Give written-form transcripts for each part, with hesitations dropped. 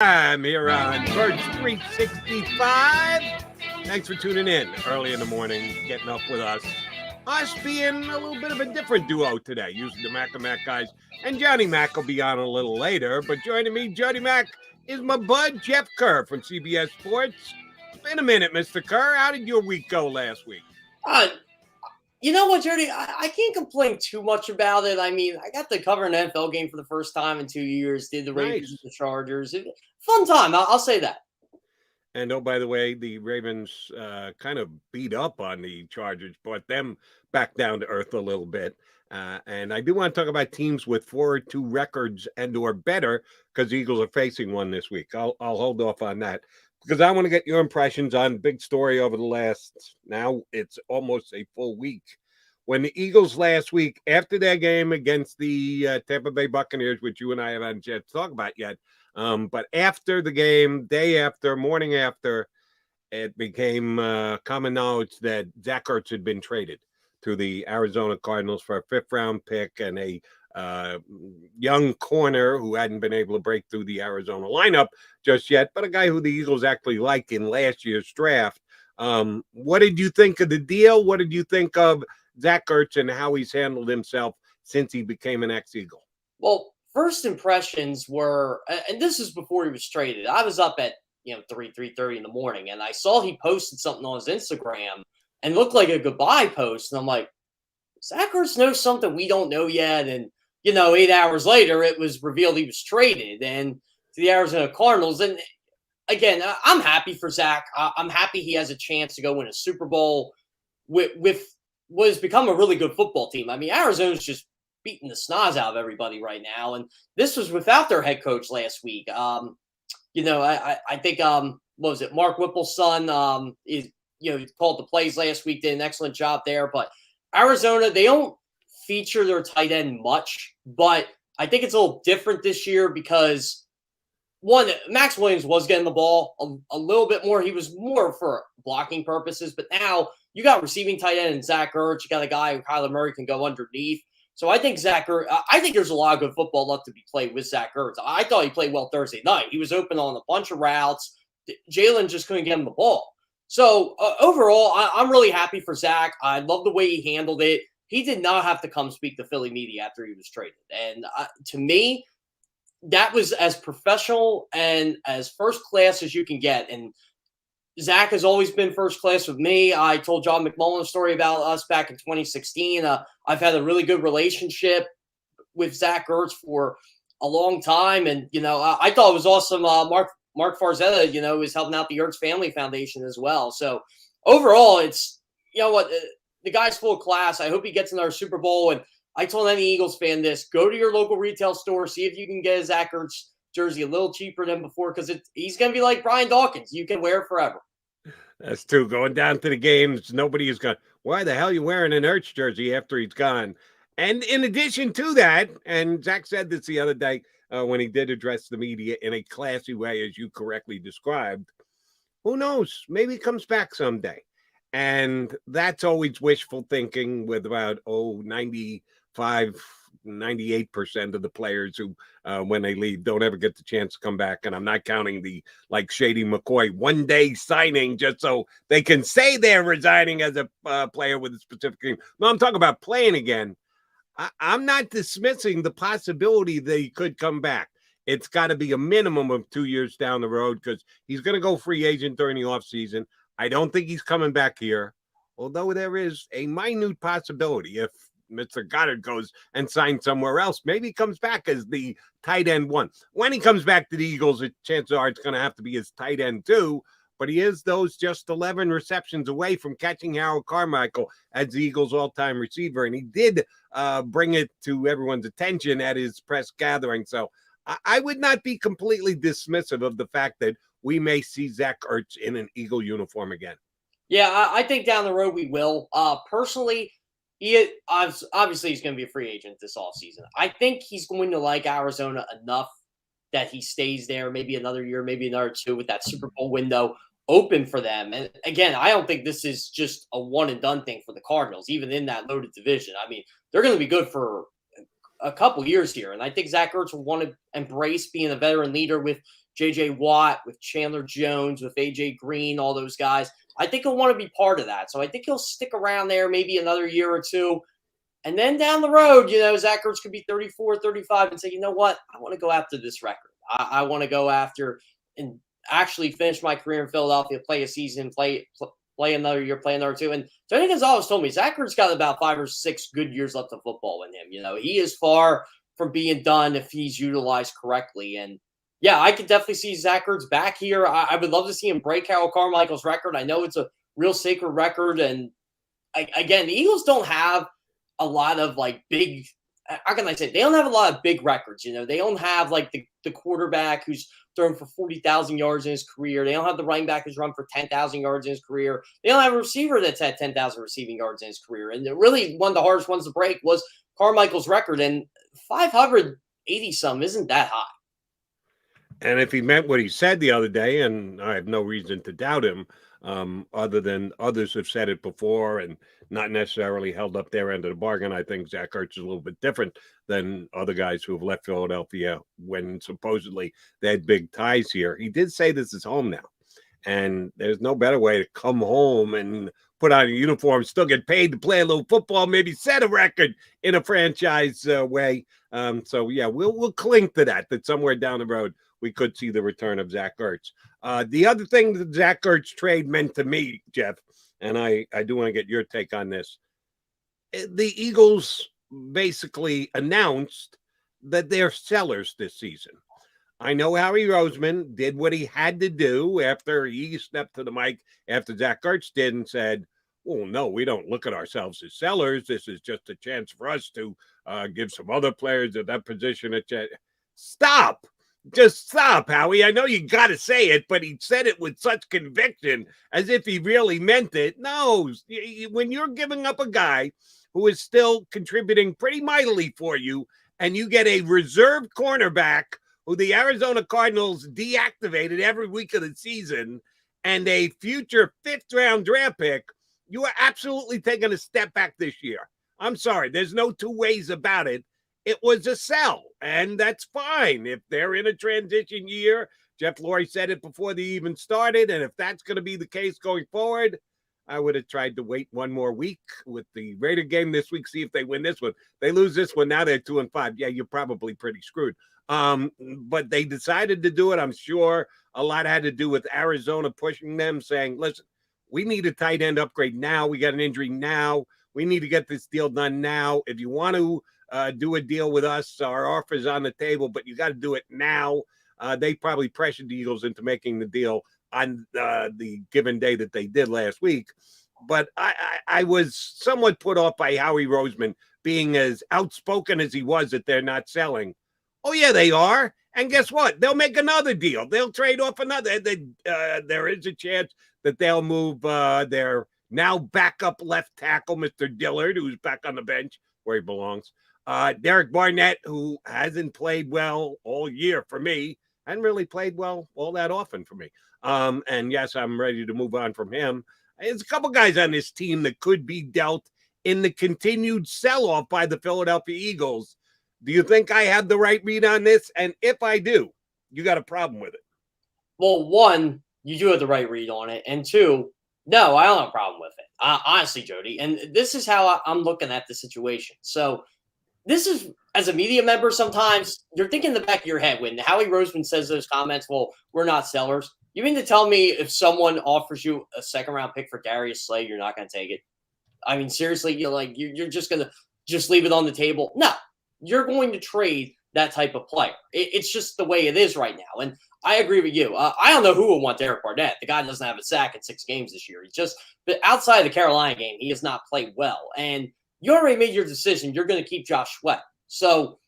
I'm here on Birds 365. Thanks for tuning in early in the morning, getting up with us. Us being a little bit of a different duo today, using the Mac and Mac guys. And Johnny Mac will be on a little later. But joining me, Johnny Mac, is my bud, Jeff Kerr from CBS Sports. It's been a minute, Mr. Kerr. How did your week go last week? You know what, Jody? I can't complain too much about it. I mean, I got to cover an NFL game for the first time in 2 years, did the Ravens and the Chargers. Fun time, I'll say that. And oh, by the way, the Ravens kind of beat up on the Chargers, brought them back down to earth a little bit. And I do want to talk about teams with 4-2 records and or better, because the Eagles are facing one this week. I'll hold off on that because I want to get your impressions on the big story over the last, now it's almost a full week. When the Eagles last week, after their game against the Tampa Bay Buccaneers, which you and I haven't yet to talk about yet, but after the game, day after, morning after, it became common knowledge that Zach Ertz had been traded to the Arizona Cardinals for a fifth-round pick and a young corner who hadn't been able to break through the Arizona lineup just yet, but a guy who the Eagles actually like in last year's draft. What did you think of the deal? What did you think of Zach Ertz and how he's handled himself since he became an ex-Eagle? Well, first impressions were, and this is before he was traded. I was up at 3:30 in the morning, and I saw he posted something on his Instagram and looked like a goodbye post. And I'm like, Zach Ertz knows something we don't know yet. And 8 hours later, it was revealed he was traded and to the Arizona Cardinals. And again, I'm happy for Zach. I'm happy he has a chance to go win a Super Bowl with what has become a really good football team. I mean, Arizona's just beating the snot out of everybody right now, and this was without their head coach last week. I think what was it? Mark Whipple's son is called the plays last week, did an excellent job there. But Arizona, they don't feature their tight end much, but I think it's a little different this year because one, Max Williams was getting the ball a little bit more. He was more for blocking purposes, but now you got receiving tight end and Zach Ertz. You got a guy who Kyler Murray can go underneath. So I think I think there's a lot of good football left to be played with Zach Ertz. I thought he played well Thursday night. He was open on a bunch of routes. Jalen just couldn't get him the ball. So overall, I'm really happy for Zach. I love the way he handled it. He did not have to come speak to Philly media after he was traded. And to me, that was as professional and as first class as you can get. And Zach has always been first class with me. I told John McMullen a story about us back in 2016. I've had a really good relationship with Zach Ertz for a long time. And, I thought it was awesome. Mark Farzetta, is helping out the Ertz Family Foundation as well. So overall, it's, the guy's full of class. I hope he gets another Super Bowl. And I told any Eagles fan this, go to your local retail store, see if you can get a Zach Ertz jersey a little cheaper than before, because he's going to be like Brian Dawkins. You can wear it forever. That's true. Going down to the games, nobody is going, why the hell are you wearing an Ertz jersey after he's gone? And in addition to that, and Zach said this the other day when he did address the media in a classy way, as you correctly described, who knows? Maybe he comes back someday. And that's always wishful thinking with about 95, 98% of the players who, when they leave, don't ever get the chance to come back. And I'm not counting the Shady McCoy one-day signing just so they can say they're resigning as a player with a specific team. No, I'm talking about playing again. I'm not dismissing the possibility that he could come back. It's got to be a minimum of 2 years down the road because he's going to go free agent during the offseason. I don't think he's coming back here, although there is a minute possibility if Mr. Goedert goes and signs somewhere else. Maybe he comes back as the tight end one. When he comes back to the Eagles, chances are it's going to have to be his tight end too, but he is those just 11 receptions away from catching Harold Carmichael as the Eagles' all-time receiver, and he did bring it to everyone's attention at his press gathering. So I would not be completely dismissive of the fact that we may see Zach Ertz in an Eagle uniform again. Yeah, I think down the road we will. Personally, obviously he's going to be a free agent this offseason. I think he's going to like Arizona enough that he stays there maybe another year, maybe another two with that Super Bowl window open for them. And again, I don't think this is just a one-and-done thing for the Cardinals, even in that loaded division. I mean, they're going to be good for a couple years here. And I think Zach Ertz will want to embrace being a veteran leader with J.J. Watt, with Chandler Jones, with A.J. Green, all those guys. I think he'll want to be part of that. So I think he'll stick around there maybe another year or two. And then down the road, Zach Ertz could be 34, 35 and say, you know what? I want to go after this record. I want to go after and actually finish my career in Philadelphia, play a season, play another year, play another two. And Tony Gonzalez told me Zach Ertz got about 5 or 6 good years left of football in him. He is far from being done if he's utilized correctly. And yeah, I could definitely see Zach Ertz back here. I would love to see him break Harold Carmichael's record. I know it's a real sacred record. And again, the Eagles don't have a lot of big, how can I say, they don't have a lot of big records. They don't have the quarterback who's thrown for 40,000 yards in his career. They don't have the running back who's run for 10,000 yards in his career. They don't have a receiver that's had 10,000 receiving yards in his career. And really one of the hardest ones to break was Carmichael's record. And 580 some isn't that high. And if he meant what he said the other day, and I have no reason to doubt him, other than others have said it before and not necessarily held up their end of the bargain, I think Zach Ertz is a little bit different than other guys who have left Philadelphia when supposedly they had big ties here. He did say this is home now, and there's no better way to come home and put on a uniform, still get paid to play a little football, maybe set a record in a franchise way. So yeah, we'll cling to that somewhere down the road we could see the return of Zach Ertz. The other thing that Zach Ertz trade meant to me, Jeff, and I do want to get your take on this. The Eagles basically announced that they're sellers this season. I know Howie Roseman did what he had to do after he stepped to the mic after Zach Ertz did and said, well, no, we don't look at ourselves as sellers. This is just a chance for us to give some other players at that position a chance. Stop. Just stop, Howie. I know you got to say it, but he said it with such conviction as if he really meant it. No, when you're giving up a guy who is still contributing pretty mightily for you and you get a reserve cornerback who the Arizona Cardinals deactivated every week of the season and a future 5th-round draft pick, you are absolutely taking a step back this year. I'm sorry. There's no two ways about it. It was a sell, and that's fine. If they're in a transition year, Jeff Lurie said it before they even started, and if that's going to be the case going forward, I would have tried to wait one more week with the Raider game this week, see if they win this one. They lose this one, now they're 2-5. Yeah, you're probably pretty screwed. But they decided to do it. I'm sure a lot had to do with Arizona pushing them, saying, listen, we need a tight end upgrade now. We got an injury now. We need to get this deal done now. If you want to do a deal with us, our offer's on the table, but you got to do it now. They probably pressured the Eagles into making the deal on the given day that they did last week. But I was somewhat put off by Howie Roseman being as outspoken as he was that they're not selling. Oh, yeah, they are. And guess what? They'll make another deal. They'll trade off another. There is a chance that they'll move their now backup left tackle, Mr. Dillard, who's back on the bench where he belongs. Derek Barnett, who hasn't played well all year for me, hadn't really played well all that often for me. And yes, I'm ready to move on from him. There's a couple guys on this team that could be dealt in the continued sell-off by the Philadelphia Eagles. Do you think I have the right read on this? And if I do, you got a problem with it? Well, one, you do have the right read on it. And two, no, I don't have a problem with it. Honestly, Jody. And this is how I'm looking at the situation. So this is, as a media member, sometimes you're thinking in the back of your head when Howie Roseman says those comments, well, we're not sellers. You mean to tell me if someone offers you a second-round pick for Darius Slay, you're not going to take it? I mean, seriously, you're just going to just leave it on the table? No, you're going to trade that type of player. It's just the way it is right now. And I agree with you. I don't know who would want Derek Barnett. The guy doesn't have a sack in 6 games this year. But outside of the Carolina game, he has not played well. And you already made your decision. You're going to keep Josh Sweat. So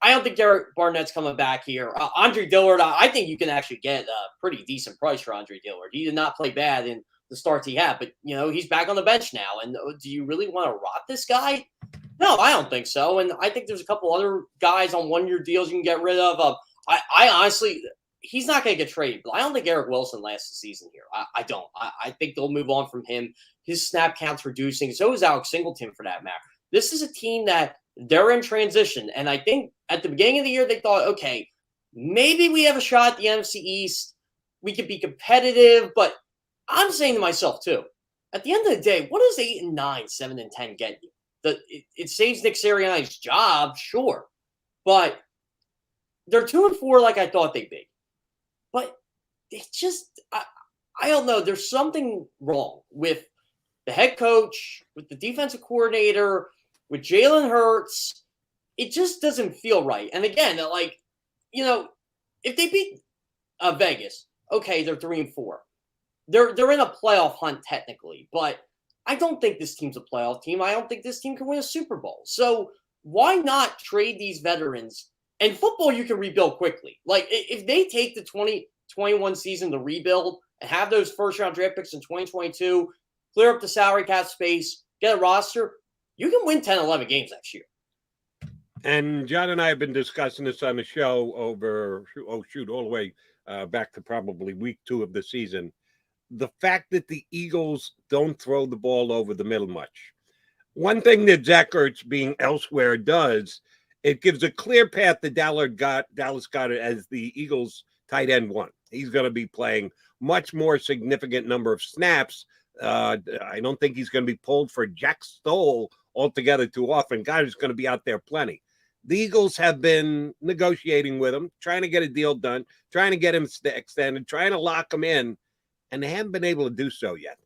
I don't think Derek Barnett's coming back here. Andre Dillard, I think you can actually get a pretty decent price for Andre Dillard. He did not play bad in the starts he had, but, he's back on the bench now. And do you really want to rot this guy? No, I don't think so. And I think there's a couple other guys on one-year deals you can get rid of. I honestly, he's not going to get traded, but I don't think Eric Wilson lasts the season here. I don't. I think they'll move on from him. His snap count's reducing. So is Alex Singleton, for that matter. This is a team that they're in transition. And I think at the beginning of the year, they thought, okay, maybe we have a shot at the NFC East. We could be competitive, but I'm saying to myself too, at the end of the day, what does 8-9, 7-10 get you? It saves Nick Sirianni's job, sure, but they're 2-4 like I thought they'd be. But it's just, I don't know. There's something wrong with the head coach, with the defensive coordinator, with Jalen Hurts. It just doesn't feel right. And again, like, if they beat Vegas, okay, they're 3-4. They're in a playoff hunt technically, but I don't think this team's a playoff team. I don't think this team can win a Super Bowl. So why not trade these veterans? And football, you can rebuild quickly. Like, if they take the 2021 season to rebuild and have those first-round draft picks in 2022, clear up the salary cap space, get a roster, you can win 10, 11 games next year. And John and I have been discussing this on the show all the way back to probably week 2 of the season. The fact that the Eagles don't throw the ball over the middle much. One thing that Zach Ertz being elsewhere does, it gives a clear path to Dallas Goedert as the Eagles tight end 1. He's going to be playing much more significant number of snaps. I don't think he's going to be pulled for Jack Stoll altogether too often. Goedert's going to be out there plenty. The Eagles have been negotiating with him, trying to get a deal done, trying to get him extended, trying to lock him in, and they haven't been able to do so yet.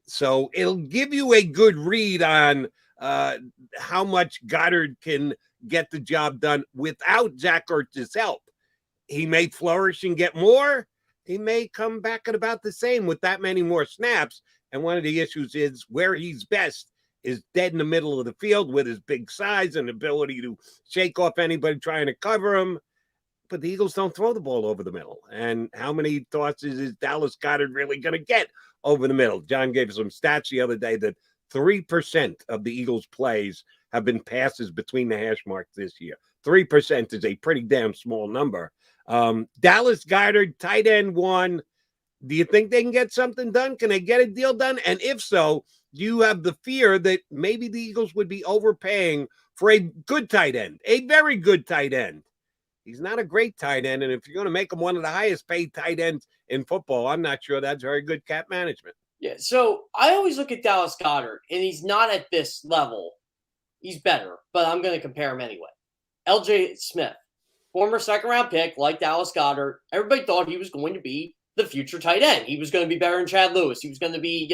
So it'll give you a good read on how much Goedert can get the job done without Zach Ertz's help. He may flourish and get more. He may come back at about the same with that many more snaps. And one of the issues is where he's best is dead in the middle of the field with his big size and ability to shake off anybody trying to cover him. But the Eagles don't throw the ball over the middle. And how many thoughts is Dallas Goedert really going to get over the middle? John gave us some stats the other day that 3% of the Eagles' plays have been passes between the hash marks this year. 3% is a pretty damn small number. Dallas Goedert, tight end 1. Do you think they can get something done? Can they get a deal done? And if so, do you have the fear that maybe the Eagles would be overpaying for a good tight end, a very good tight end? He's not a great tight end, and if you're going to make him one of the highest paid tight ends in football, I'm not sure that's very good cap management. Yeah, so I always look at Dallas Goedert, and he's not at this level. He's better, but I'm going to compare him anyway. LJ Smith, former second-round pick like Dallas Goedert. Everybody thought he was going to be the future tight end. He was going to be better than Chad Lewis. He was going to be,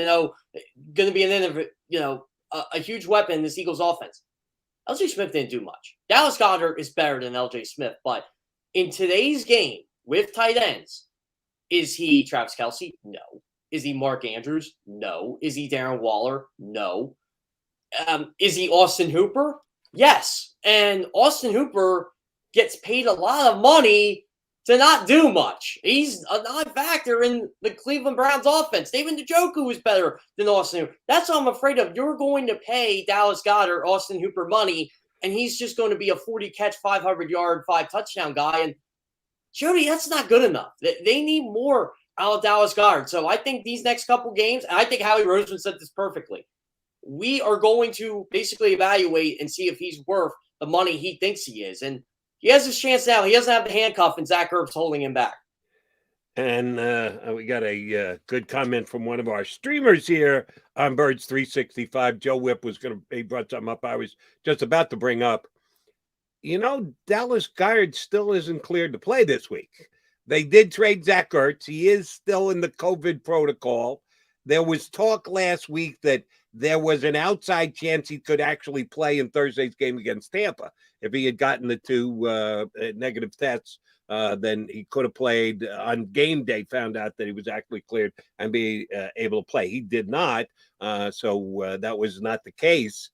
a huge weapon in this Eagles offense. LJ Smith didn't do much. Dallas Goedert is better than LJ Smith, but in today's game with tight ends, is he Travis Kelce? No. Is he Mark Andrews? No. Is he Darren Waller? No. Is he Austin Hooper? Yes. And Austin Hooper gets paid a lot of money to not do much. He's a non-factor in the Cleveland Browns offense. David Njoku is better than Austin Hooper. That's what I'm afraid of. You're going to pay Dallas Goedert, Austin Hooper money, and he's just going to be a 40-catch, 500-yard, 5-touchdown guy. And, Jody, that's not good enough. They need more out of Dallas Goedert. So I think these next couple games, and I think Howie Roseman said this perfectly, we are going to basically evaluate and see if he's worth the money he thinks he is. And he has his chance now. He doesn't have the handcuff, and Zach Ertz holding him back. And we got a good comment from one of our streamers here on Birds 365. Joe Whipp he brought something up I was just about to bring up. Dallas Goedert still isn't cleared to play this week. They did trade Zach Ertz. He is still in the COVID protocol. There was talk last week that there was an outside chance he could actually play in Thursday's game against Tampa. If he had gotten the 2 negative tests, then he could have played on game day, found out that he was actually cleared and be able to play. He did not, so that was not the case.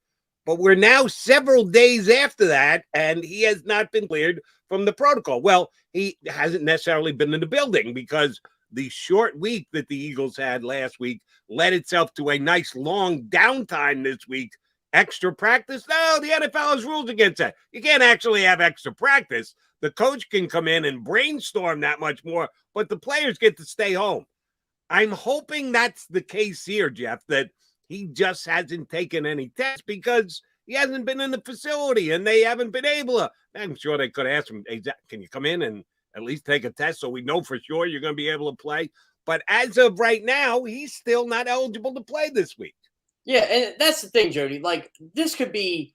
But we're now several days after that, and he has not been cleared from the protocol. Well, he hasn't necessarily been in the building because the short week that the Eagles had last week led itself to a nice long downtime this week. Extra practice? No, the NFL has rules against that. You can't actually have extra practice. The coach can come in and brainstorm that much more, but the players get to stay home. I'm hoping that's the case here, Jeff, that he just hasn't taken any tests because he hasn't been in the facility and they haven't been able to. I'm sure they could ask him, hey, Zach, can you come in and at least take a test so we know for sure you're going to be able to play. But as of right now, he's still not eligible to play this week. Yeah, and that's the thing, Jody. Like, this could be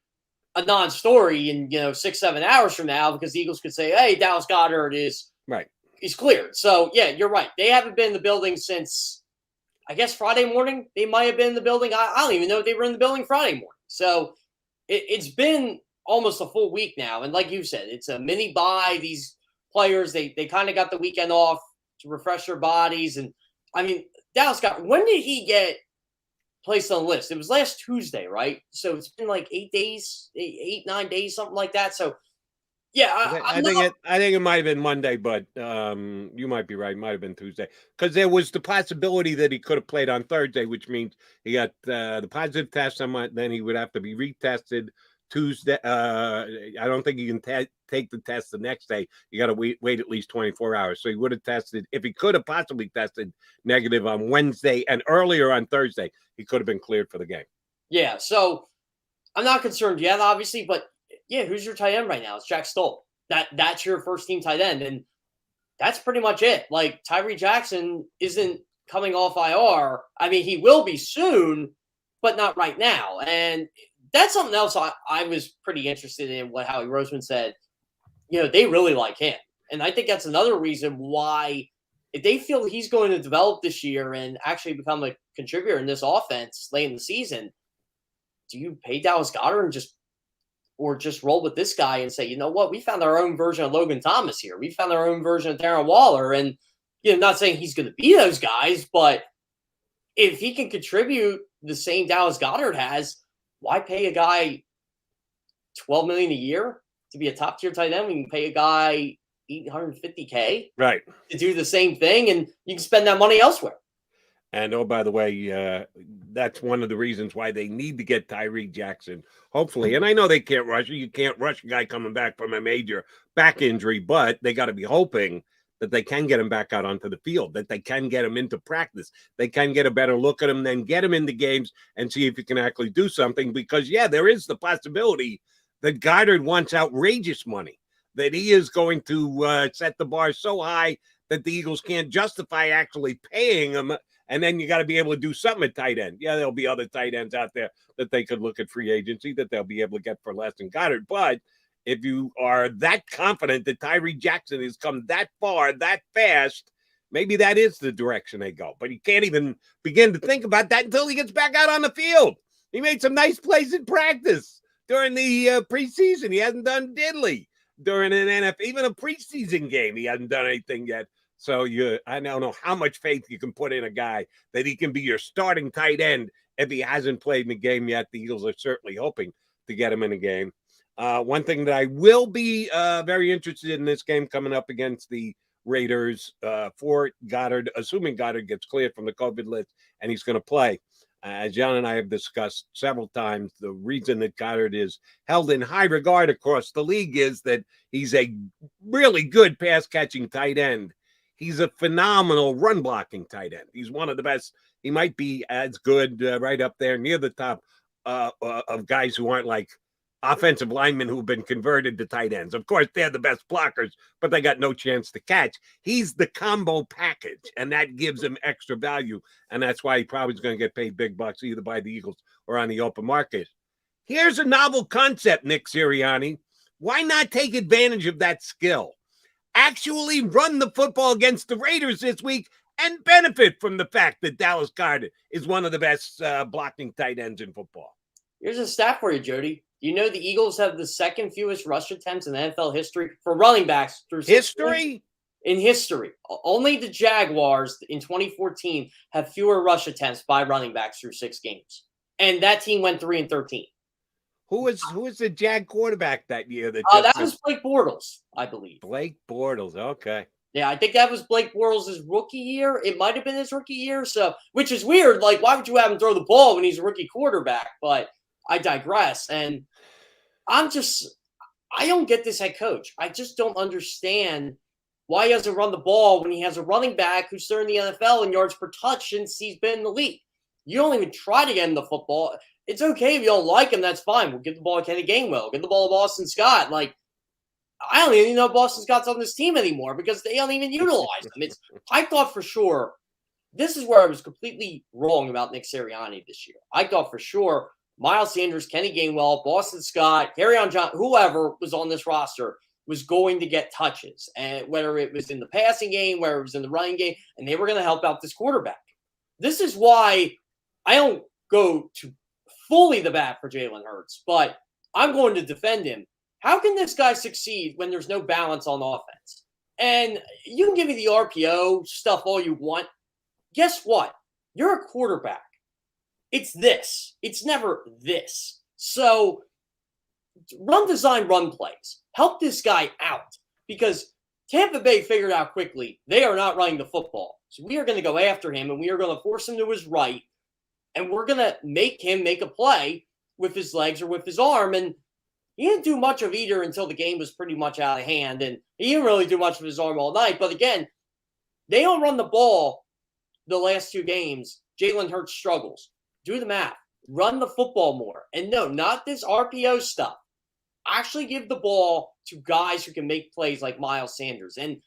a non-story in 6-7 hours from now, because the Eagles could say, "Hey, Dallas Goedert is cleared." So yeah, you're right. They haven't been in the building since, I guess, Friday morning. They might have been in the building. I don't even know if they were in the building Friday morning. So it's been almost a full week now, and like you said, it's a mini bye. These players, they kind of got the weekend off to refresh their bodies, and I mean, Dallas Goedert. When did he get placed on the list? It was last Tuesday, right? So it's been like 8 days, 9 days, something like that. So yeah, I think it might have been Monday, but you might be right. It might have been Tuesday, because there was the possibility that he could have played on Thursday, which means he got the positive test on Monday, then he would have to be retested Tuesday. I don't think you can take the test the next day. You got to wait at least 24 hours. So he would have tested, if he could have possibly tested negative on Wednesday and earlier on Thursday, he could have been cleared for the game. Yeah, so I'm not concerned yet, obviously, but yeah, who's your tight end right now? It's Jack Stoll. That's your first team tight end, and that's pretty much it. Like, Tyree Jackson isn't coming off IR. I mean, he will be soon, but not right now. And that's something else I was pretty interested in, what Howie Roseman said. They really like him. And I think that's another reason why, if they feel he's going to develop this year and actually become a contributor in this offense late in the season, do you pay Dallas Goedert and just roll with this guy and say, you know what, we found our own version of Logan Thomas here. We found our own version of Darren Waller. And, not saying he's going to be those guys, but if he can contribute the same Dallas Goedert has, why pay a guy $12 million a year to be a top tier tight end when you can pay a guy $850K right to do the same thing, and you can spend that money elsewhere? And oh, by the way, that's one of the reasons why they need to get Tyree Jackson, hopefully. And I know they can't rush it. You can't rush a guy coming back from a major back injury, but they got to be hoping that they can get him back out onto the field, that they can get him into practice. They can get a better look at him, then get him into games and see if he can actually do something. Because, yeah, there is the possibility that Goedert wants outrageous money, that he is going to set the bar so high that the Eagles can't justify actually paying him. And then you got to be able to do something at tight end. Yeah, there'll be other tight ends out there that they could look at free agency that they'll be able to get for less than Goedert. But if you are that confident that Tyree Jackson has come that far, that fast, maybe that is the direction they go. But you can't even begin to think about that until he gets back out on the field. He made some nice plays in practice during the preseason. He hasn't done diddly during an NFL, even a preseason game. He hasn't done anything yet. So I don't know how much faith you can put in a guy that he can be your starting tight end if he hasn't played in the game yet. The Eagles are certainly hoping to get him in a game. One thing that I will be very interested in this game coming up against the Raiders for Goedert, assuming Goedert gets cleared from the COVID list and he's going to play. As John and I have discussed several times, the reason that Goedert is held in high regard across the league is that he's a really good pass-catching tight end. He's a phenomenal run-blocking tight end. He's one of the best. He might be as good right up there near the top of guys who aren't like offensive linemen who've been converted to tight ends. Of course, they're the best blockers, but they got no chance to catch. He's the combo package, and that gives him extra value, and that's why he probably is going to get paid big bucks either by the Eagles or on the open market. Here's a novel concept, Nick Sirianni. Why not take advantage of that skill? Actually run the football against the Raiders this week and benefit from the fact that Dallas Goedert is one of the best blocking tight ends in football. Here's a stat for you, Jody. You know the Eagles have the second fewest rush attempts in NFL history for running backs through history? In history. Only the Jaguars in 2014 have fewer rush attempts by running backs through 6 games. And that team went 3-13. Who was the Jag quarterback that year? That was Blake Bortles, I believe. Blake Bortles, okay. Yeah, I think that was Blake Bortles' rookie year. It might have been his rookie year, so which is weird. Like, why would you have him throw the ball when he's a rookie quarterback? But I digress. And I don't get this head coach. I just don't understand why he doesn't run the ball when he has a running back who's third in the NFL in yards per touch since he's been in the league. You don't even try to get him the football. It's okay if you don't like him. That's fine. We'll give the ball to Kenny Gainwell. Give the ball to Boston Scott. Like, I don't even know Boston Scott's on this team anymore because they don't even utilize them. I thought for sure this is where I was completely wrong about Nick Sirianni this year. I thought for sure Miles Sanders, Kenny Gainwell, Boston Scott, Kerryon John, whoever was on this roster was going to get touches, and whether it was in the passing game, whether it was in the running game, and they were going to help out this quarterback. This is why I don't go to fully the bat for Jalen Hurts, but I'm going to defend him. How can this guy succeed when there's no balance on offense? And you can give me the RPO stuff all you want. Guess what? You're a quarterback. It's this. It's never this. So run design, run plays. Help this guy out because Tampa Bay figured out quickly they are not running the football. So we are going to go after him and we are going to force him to his right. And we're going to make him make a play with his legs or with his arm. And he didn't do much of either until the game was pretty much out of hand. And he didn't really do much with his arm all night. But again, they don't run the ball the last two games. Jalen Hurts struggles. Do the math. Run the football more. And no, not this RPO stuff. Actually give the ball to guys who can make plays like Miles Sanders. And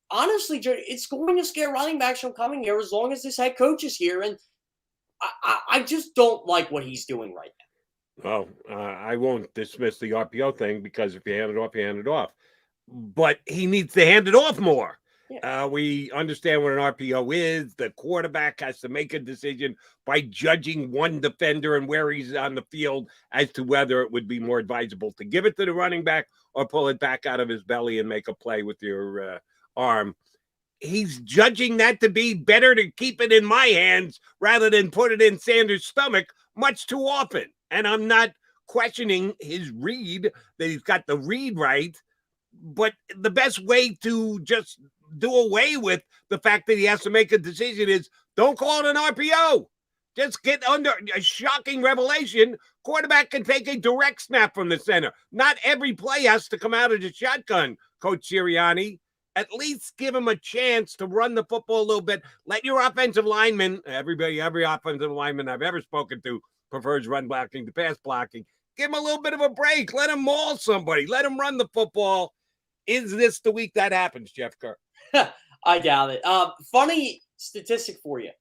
honestly, it's going to scare running backs from coming here as long as this head coach is here. And I just don't like what he's doing right now. Well, I won't dismiss the RPO thing because if you hand it off, you hand it off. But he needs to hand it off more. Yeah. We understand what an RPO is. The quarterback has to make a decision by judging one defender and where he's on the field as to whether it would be more advisable to give it to the running back or pull it back out of his belly and make a play with your arm. He's judging that to be better to keep it in my hands rather than put it in Sanders' stomach much too often. And I'm not questioning his read, that he's got the read right, but the best way to just do away with the fact that he has to make a decision is don't call it an RPO. Just get under a shocking revelation. Quarterback can take a direct snap from the center. Not every play has to come out of the shotgun, Coach Sirianni. At least give him a chance to run the football a little bit. Let your offensive lineman, every offensive lineman I've ever spoken to prefers run blocking to pass blocking. Give him a little bit of a break. Let him maul somebody. Let him run the football. Is this the week that happens, Jeff Kerr? I doubt it. Funny statistic for you.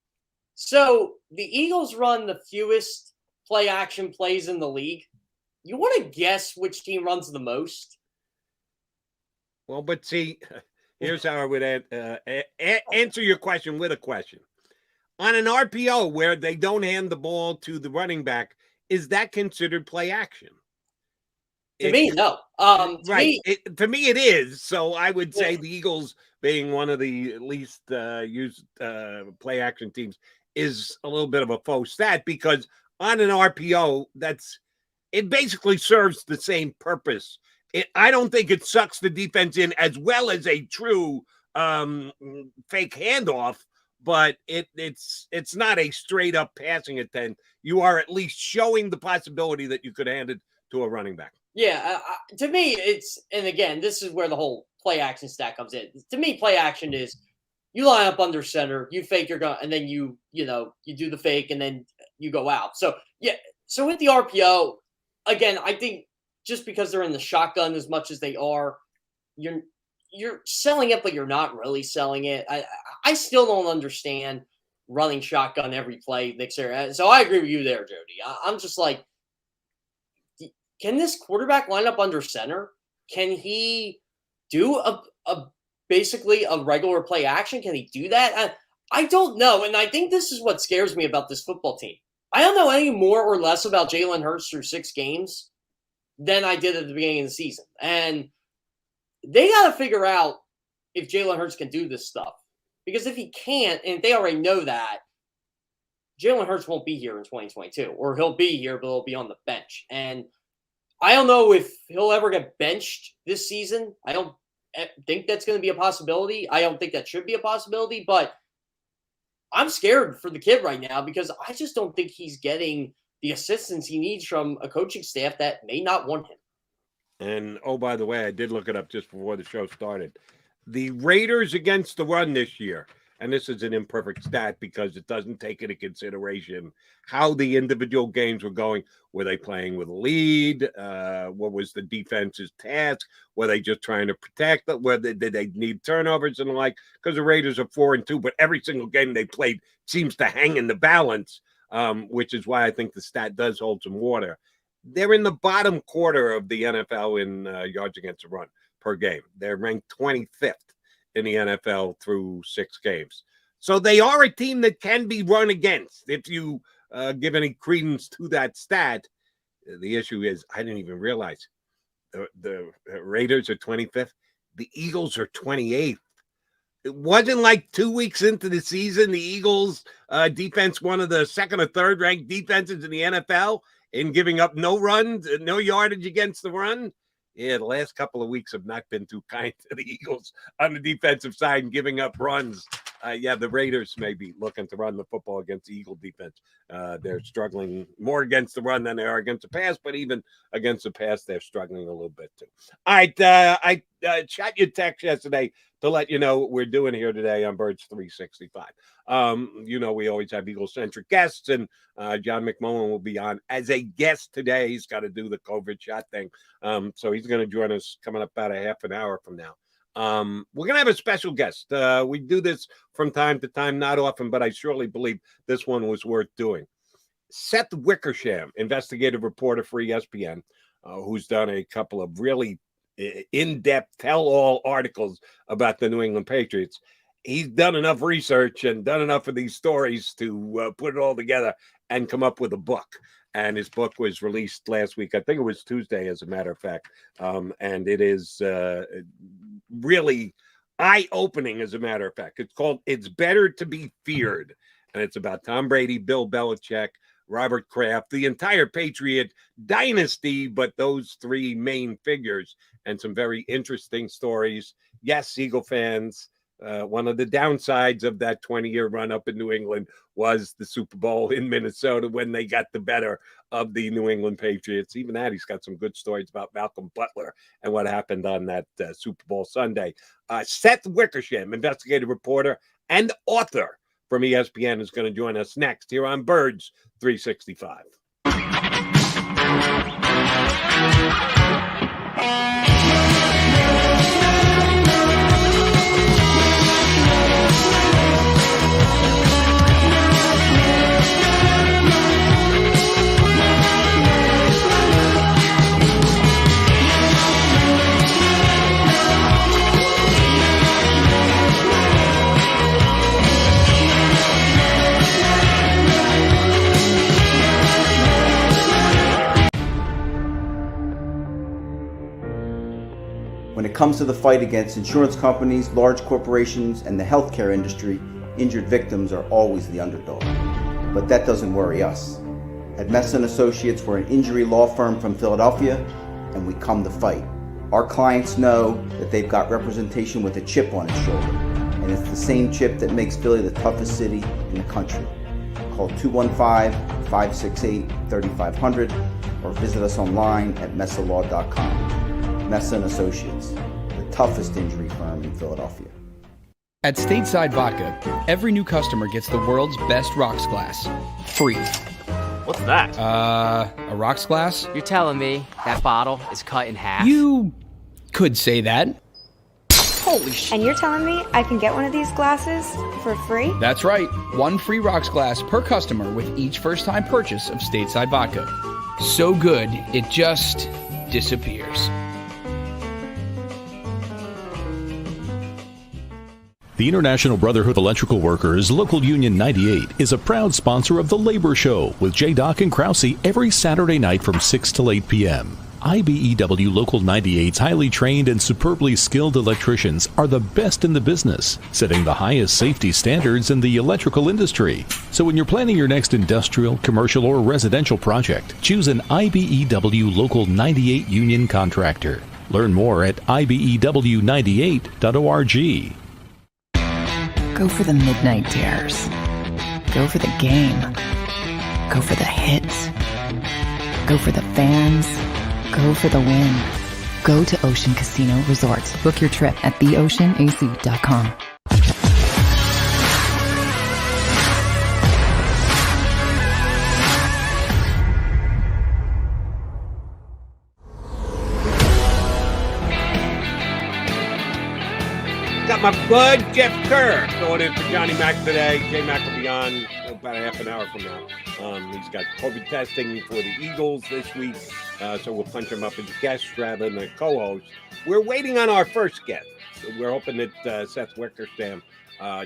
So the Eagles run the fewest play action plays in the league. You want to guess which team runs the most? Well, but see, here's how I would answer your question with a question. On an RPO where they don't hand the ball to the running back, is that considered play action? To me, no. Right. To me, it is. So I would say the Eagles, being one of the least used play action teams, is a little bit of a faux stat because on an RPO, it basically serves the same purpose. I don't think it sucks the defense in as well as a true fake handoff, but it's not a straight up passing attempt. You are at least showing the possibility that you could hand it to a running back. Yeah, to me, and again, this is where the whole play action stat comes in. To me, play action is you line up under center, you fake your gun, and then you do the fake, and then you go out. So yeah, so with the RPO, again, I think just because they're in the shotgun as much as they are, you're selling it, but you're not really selling it. I still don't understand running shotgun every play, Nick Sirianni. So I agree with you there, Jody. I'm just like, can this quarterback line up under center? Can he do basically a regular play action? Can he do that? I don't know. And I think this is what scares me about this football team. I don't know any more or less about Jalen Hurts through 6 games than I did at the beginning of the season. And they got to figure out if Jalen Hurts can do this stuff. Because if he can't, and if they already know that, Jalen Hurts won't be here in 2022. Or he'll be here, but he'll be on the bench. And I don't know if he'll ever get benched this season. I don't think that's going to be a possibility. I don't think that should be a possibility. But I'm scared for the kid right now because I just don't think he's getting the assistance he needs from a coaching staff that may not want him. And, oh, by the way, I did look it up just before the show started. The Raiders against the run this year, and this is an imperfect stat because it doesn't take into consideration how the individual games were going. Were they playing with a lead? What was the defense's task? Were they just trying to protect? Did they need turnovers and the like? Because the Raiders are 4-2, but every single game they played seems to hang in the balance, which is why I think the stat does hold some water. They're in the bottom quarter of the NFL in yards against the run per game. They're ranked 25th in the NFL through 6 games. So they are a team that can be run against. If you give any credence to that stat, the issue is I didn't even realize the Raiders are 25th. The Eagles are 28th. It wasn't like 2 weeks into the season, the Eagles defense, one of the second or third ranked defenses in the NFL, in giving up no runs, no yardage against the run. Yeah, the last couple of weeks have not been too kind to the Eagles on the defensive side and giving up runs. The Raiders may be looking to run the football against the Eagle defense. They're struggling more against the run than they are against the pass, but even against the pass, they're struggling a little bit too. All right, I shot you a text yesterday to let you know what we're doing here today on Birds 365. We always have Eagle-centric guests, and John McMullen will be on as a guest today. He's got to do the COVID shot thing, so he's going to join us coming up about a half an hour from now. We're going to have a special guest. We do this from time to time, not often, but I surely believe this one was worth doing. Seth Wickersham, investigative reporter for ESPN, who's done a couple of really in-depth tell-all articles about the New England Patriots. He's done enough research and done enough of these stories to put it all together and come up with a book. And his book was released last week. I think it was Tuesday, as a matter of fact. And it is really eye-opening, as a matter of fact. It's called It's Better to Be Feared. And it's about Tom Brady, Bill Belichick, Robert Kraft, the entire Patriot dynasty, but those 3 main figures, and some very interesting stories. Yes, Eagle fans, one of the downsides of that 20-year run up in New England was the Super Bowl in Minnesota when they got the better of the New England Patriots. Even that, he's got some good stories about Malcolm Butler and what happened on that Super Bowl Sunday. Seth Wickersham, investigative reporter and author from ESPN, is going to join us next here on Birds 365. When it comes to the fight against insurance companies, large corporations, and the healthcare industry, injured victims are always the underdog. But that doesn't worry us. At Messa & Associates, we're an injury law firm from Philadelphia, and we come to fight. Our clients know that they've got representation with a chip on its shoulder, and it's the same chip that makes Philly the toughest city in the country. Call 215-568-3500 or visit us online at messalaw.com. Messa & Associates, the toughest injury firm in Philadelphia. At Stateside Vodka, every new customer gets the world's best rocks glass, free. What's that? A rocks glass? You're telling me that bottle is cut in half? You could say that. Holy shit. And you're telling me I can get one of these glasses for free? That's right. 1 free rocks glass per customer with each first-time purchase of Stateside Vodka. So good, it just disappears. The International Brotherhood of Electrical Workers, Local Union 98, is a proud sponsor of The Labor Show with J. Doc and Krause every Saturday night from 6 till 8 p.m. IBEW Local 98's highly trained and superbly skilled electricians are the best in the business, setting the highest safety standards in the electrical industry. So when you're planning your next industrial, commercial, or residential project, choose an IBEW Local 98 union contractor. Learn more at IBEW98.org. Go for the midnight dares. Go for the game. Go for the hits. Go for the fans. Go for the win. Go to Ocean Casino Resort. Book your trip at theoceanac.com. my bud Jeff Kerr going in for Johnny Mac today. J-Mac will be on about a half an hour from now. He's got COVID testing for the Eagles this week, so we'll punch him up as a guest rather than a co-host. We're waiting on our first guest. We're hoping that Seth Wickersham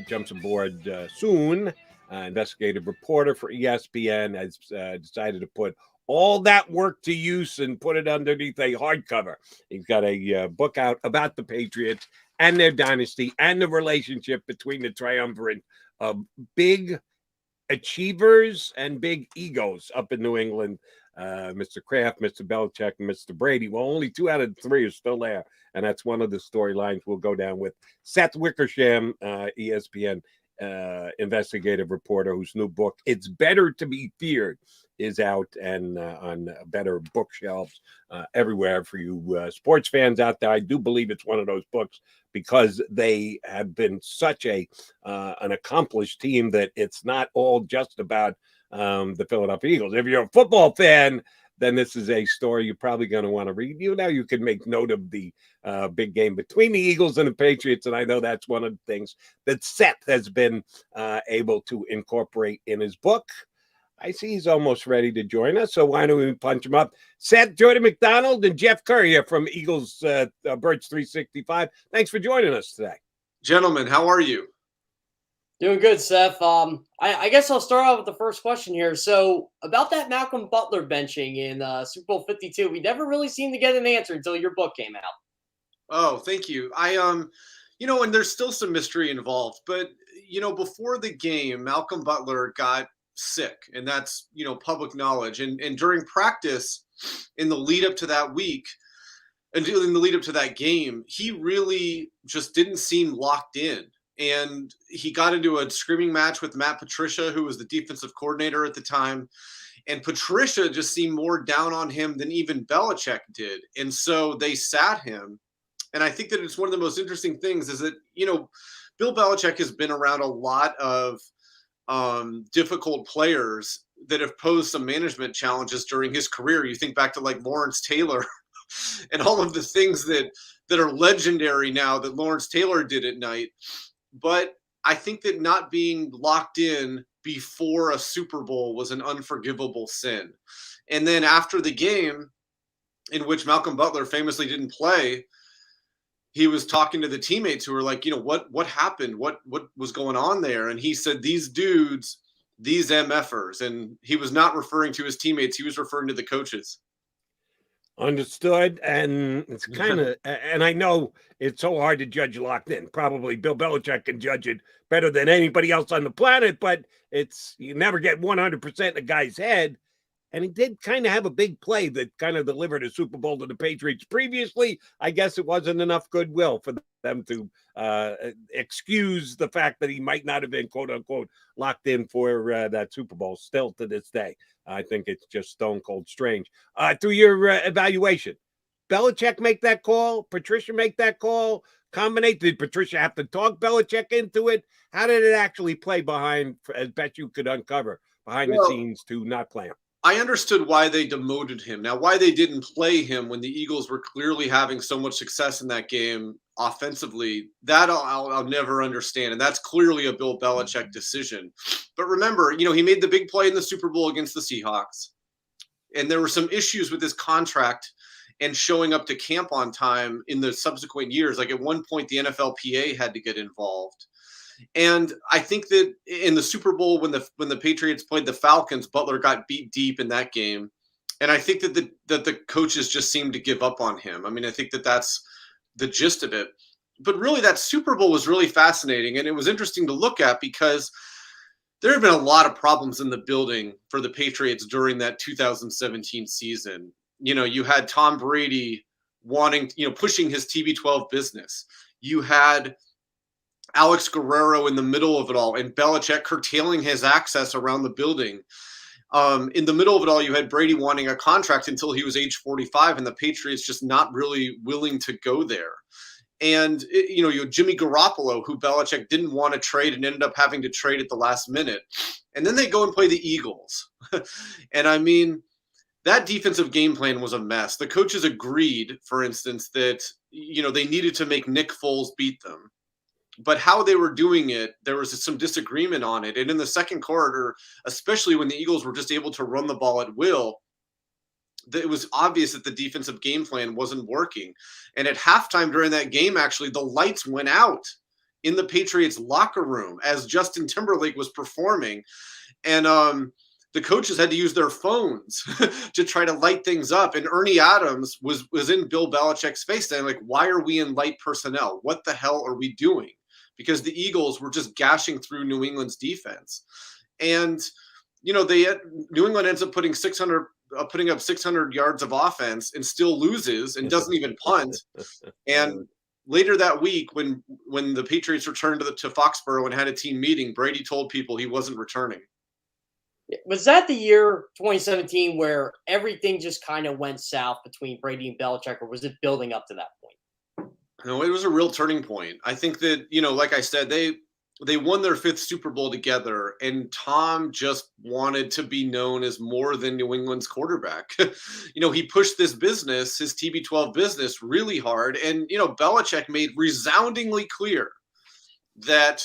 jumps aboard soon. Investigative reporter for ESPN has decided to put all that work to use and put it underneath a hardcover. He's got a book out about the Patriots and their dynasty and the relationship between the triumvirate of big achievers and big egos up in New England. Mr. Kraft, Mr. Belichick, and Mr. Brady. Well, only 2 out of 3 are still there, and that's one of the storylines we'll go down with. Seth Wickersham, ESPN investigative reporter, whose new book, It's Better to Be Feared, is out and on better bookshelves everywhere for you sports fans out there. I do believe it's one of those books because they have been such an accomplished team that it's not all just about the Philadelphia Eagles. If you're a football fan, then this is a story you're probably going to want to read. You can make note of the big game between the Eagles and the Patriots, and I know that's one of the things that Seth has been able to incorporate in his book. I see he's almost ready to join us, so why don't we punch him up? Seth, Jordan McDonald, and Jeff Kerr here from Eagles Birds 365. Thanks for joining us today. Gentlemen, how are you? Doing good, Seth. I guess I'll start out with the first question here. So about that Malcolm Butler benching in Super Bowl 52, we never really seemed to get an answer until your book came out. Oh, thank you. And there's still some mystery involved, but before the game, Malcolm Butler got sick, and that's public knowledge. And during practice, in the lead up to that week, and in the lead up to that game, he really just didn't seem locked in. And he got into a screaming match with Matt Patricia, who was the defensive coordinator at the time. And Patricia just seemed more down on him than even Belichick did. And so they sat him. And I think that it's one of the most interesting things is that, Bill Belichick has been around a lot of difficult players that have posed some management challenges during his career. You think back to like Lawrence Taylor and all of the things that are legendary now that Lawrence Taylor did at night. But I think that not being locked in before a Super Bowl was an unforgivable sin. And then after the game, in which Malcolm Butler famously didn't play, he was talking to the teammates who were like, what happened? What was going on there? And he said, these dudes, these MFers. And he was not referring to his teammates. He was referring to the coaches. Understood. And it's kind of, and I know it's so hard to judge locked in. Probably Bill Belichick can judge it better than anybody else on the planet, but you never get 100% in a guy's head. And he did kind of have a big play that kind of delivered a Super Bowl to the Patriots previously. I guess it wasn't enough goodwill for them to excuse the fact that he might not have been, quote unquote, locked in for that Super Bowl still to this day. I think it's just stone cold strange. Through your evaluation, Belichick make that call? Patricia make that call? Did Patricia have to talk Belichick into it? How did it actually play behind, as best you could uncover, behind the scenes to not play him? I understood why they demoted him. Now, why they didn't play him when the Eagles were clearly having so much success in that game offensively, that I'll never understand. And that's clearly a Bill Belichick decision. But remember, he made the big play in the Super Bowl against the Seahawks. And there were some issues with his contract and showing up to camp on time in the subsequent years. Like at one point, the NFLPA had to get involved. And I think that in the Super Bowl, when the Patriots played the Falcons, Butler got beat deep in that game. And I think that the coaches just seemed to give up on him. I mean, I think that that's the gist of it. But really, that Super Bowl was really fascinating. And it was interesting to look at because there have been a lot of problems in the building for the Patriots during that 2017 season. You had Tom Brady wanting, pushing his TB12 business. You had Alex Guerrero in the middle of it all, and Belichick curtailing his access around the building. In the middle of it all, you had Brady wanting a contract until he was age 45, and the Patriots just not really willing to go there. And, you had Jimmy Garoppolo, who Belichick didn't want to trade and ended up having to trade at the last minute. And then they go and play the Eagles. And I mean, that defensive game plan was a mess. The coaches agreed, for instance, that, they needed to make Nick Foles beat them. But how they were doing it, there was some disagreement on it. And in the second quarter, especially when the Eagles were just able to run the ball at will, it was obvious that the defensive game plan wasn't working. And at halftime during that game, actually, the lights went out in the Patriots locker room as Justin Timberlake was performing. And the coaches had to use their phones to try to light things up. And Ernie Adams was in Bill Belichick's face saying, like, why are we in light personnel? What the hell are we doing? Because the Eagles were just gashing through New England's defense. And, you know, New England ends up putting up 600 yards of offense and still loses and doesn't even punt. And later that week, when the Patriots returned to Foxborough and had a team meeting, Brady told people he wasn't returning. Was that the year 2017 where everything just kind of went south between Brady and Belichick, or was it building up to that point? No, it was a real turning point. I think that, you know, like I said, they won their 5th Super Bowl together, and Tom just wanted to be known as more than New England's quarterback. You know, he pushed this business, his TB12 business, really hard. And, you know, Belichick made resoundingly clear that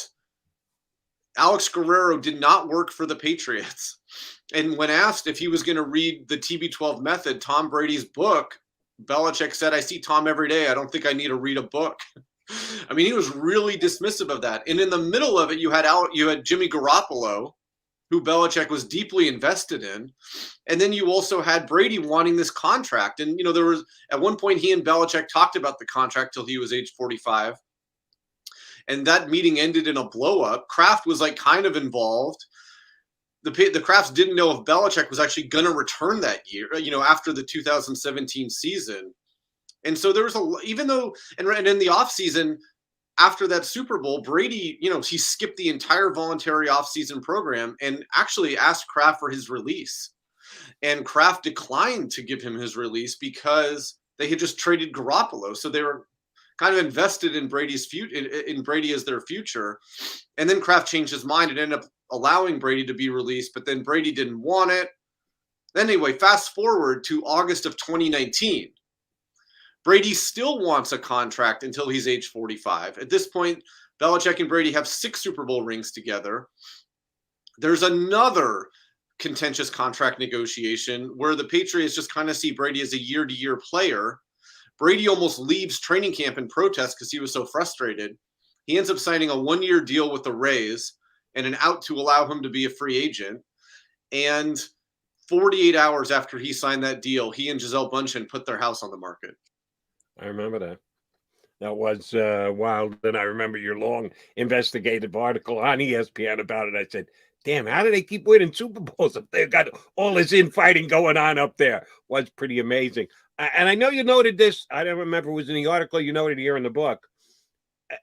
Alex Guerrero did not work for the Patriots. And when asked if he was going to read the TB12 method, Tom Brady's book, Belichick said, I see Tom every day. I don't think I need to read a book. I mean, he was really dismissive of that. And in the middle of it, you had Jimmy Garoppolo, who Belichick was deeply invested in. And then you also had Brady wanting this contract. And, you know, there was at one point he and Belichick talked about the contract till he was age 45. And that meeting ended in a blow up. Kraft was like kind of involved. The Krafts didn't know if Belichick was actually going to return that year, you know, after the 2017 season. And so there was even though, and in the offseason, after that Super Bowl, Brady, you know, he skipped the entire voluntary offseason program and actually asked Kraft for his release. And Kraft declined to give him his release because they had just traded Garoppolo. So they were kind of invested in Brady's in Brady as their future. And then Kraft changed his mind and ended up allowing Brady to be released, but then Brady didn't want it. Then anyway, fast forward to August of 2019. Brady still wants a contract until he's age 45. At this point, Belichick and Brady have 6 Super Bowl rings together. There's another contentious contract negotiation where the Patriots just kind of see Brady as a year-to-year player. Brady almost leaves training camp in protest because he was so frustrated. He ends up signing a 1-year deal with the Rays and an out to allow him to be a free agent. And 48 hours after he signed that deal, he and Gisele Bündchen put their house on the market. I remember that. That was wild. And I remember your long investigative article on ESPN about it. I said, damn, how do they keep winning Super Bowls if they've got all this infighting going on up there? Was pretty amazing. And I know you noted this. I don't remember if it was in the article. You noted here in the book.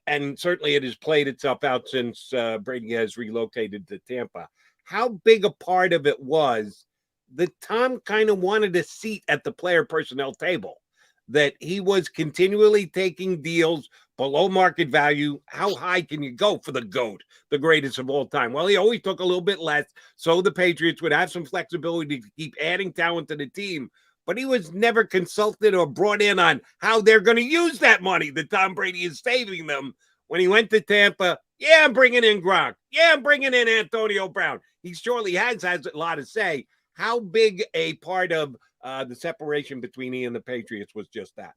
And certainly it has played itself out since Brady has relocated to Tampa. How big a part of it was that Tom kind of wanted a seat at the player personnel table, that he was continually taking deals below market value. How high can you go for the GOAT, the greatest of all time? Well, he always took a little bit less, so the Patriots would have some flexibility to keep adding talent to the team. But he was never consulted or brought in on how they're going to use that money that Tom Brady is saving them. When he went to Tampa, yeah, I'm bringing in Gronk. Yeah, I'm bringing in Antonio Brown. He surely has a lot to say. How big a part of the separation between he and the Patriots was just that?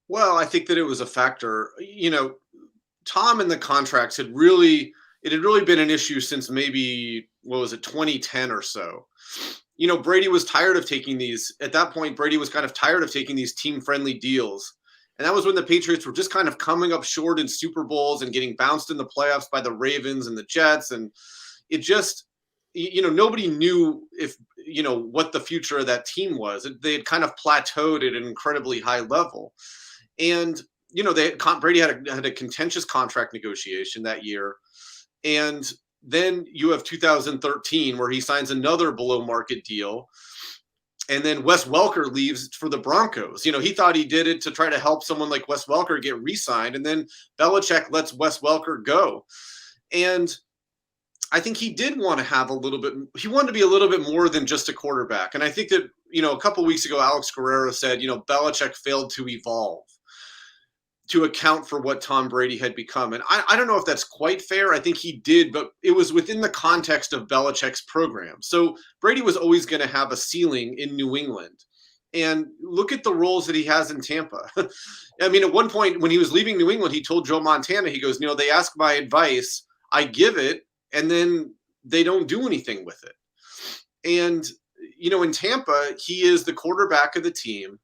Well, I think that it was a factor. You know, Tom and the contracts had really been an issue since maybe, 2010 or so. You know, Brady was tired of taking these. At that point, Brady was kind of tired of taking these team-friendly deals. And that was when the Patriots were just kind of coming up short in Super Bowls and getting bounced in the playoffs by the Ravens and the Jets. And it just, you know, nobody knew if, you know, what the future of that team was. They had kind of plateaued at an incredibly high level. And, you know, Brady had a contentious contract negotiation that year. And then you have 2013 where he signs another below market deal. And then Wes Welker leaves for the Broncos. You know, he thought he did it to try to help someone like Wes Welker get re-signed. And then Belichick lets Wes Welker go. And I think he did want to have he wanted to be a little bit more than just a quarterback. And I think that, you know, a couple of weeks ago, Alex Guerrero said, you know, Belichick failed to evolve. to account for what Tom Brady had become. And I don't know if that's quite fair. I think he did, but it was within the context of Belichick's program. So Brady was always going to have a ceiling in New England. And look at the roles that he has in Tampa. I mean, at one point when he was leaving New England, he told Joe Montana, he goes, they ask my advice, I give it, and then they don't do anything with it. And, in Tampa, he is the quarterback of the team.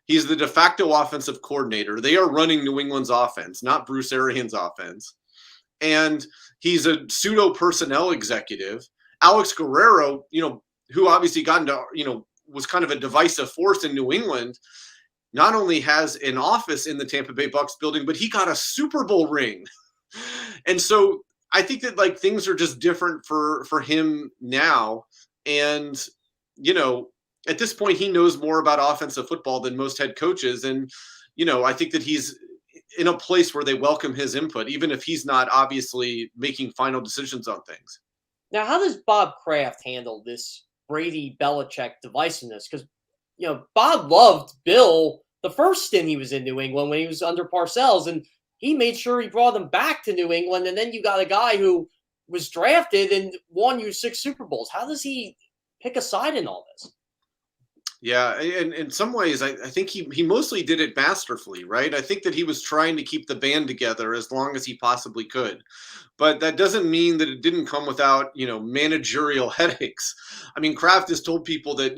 He's the de facto offensive coordinator. They are running New England's offense, not Bruce Arians' offense. And he's a pseudo personnel executive. Alex Guerrero, who obviously got into, was kind of a divisive force in New England, not only has an office in the Tampa Bay Bucs building, but he got a Super Bowl ring. And so I think that things are just different for him now. And, at this point, he knows more about offensive football than most head coaches. And, I think that he's in a place where they welcome his input, even if he's not obviously making final decisions on things. Now, how does Bob Kraft handle this Brady Belichick divisiveness? Because, Bob loved Bill the first stint he was in New England when he was under Parcells, and he made sure he brought him back to New England. And then you got a guy who was drafted and won you 6 Super Bowls. How does he pick a side in all this? Yeah, and in some ways, I think he mostly did it masterfully, right? I think that he was trying to keep the band together as long as he possibly could. But that doesn't mean that it didn't come without, managerial headaches. I mean, Kraft has told people that,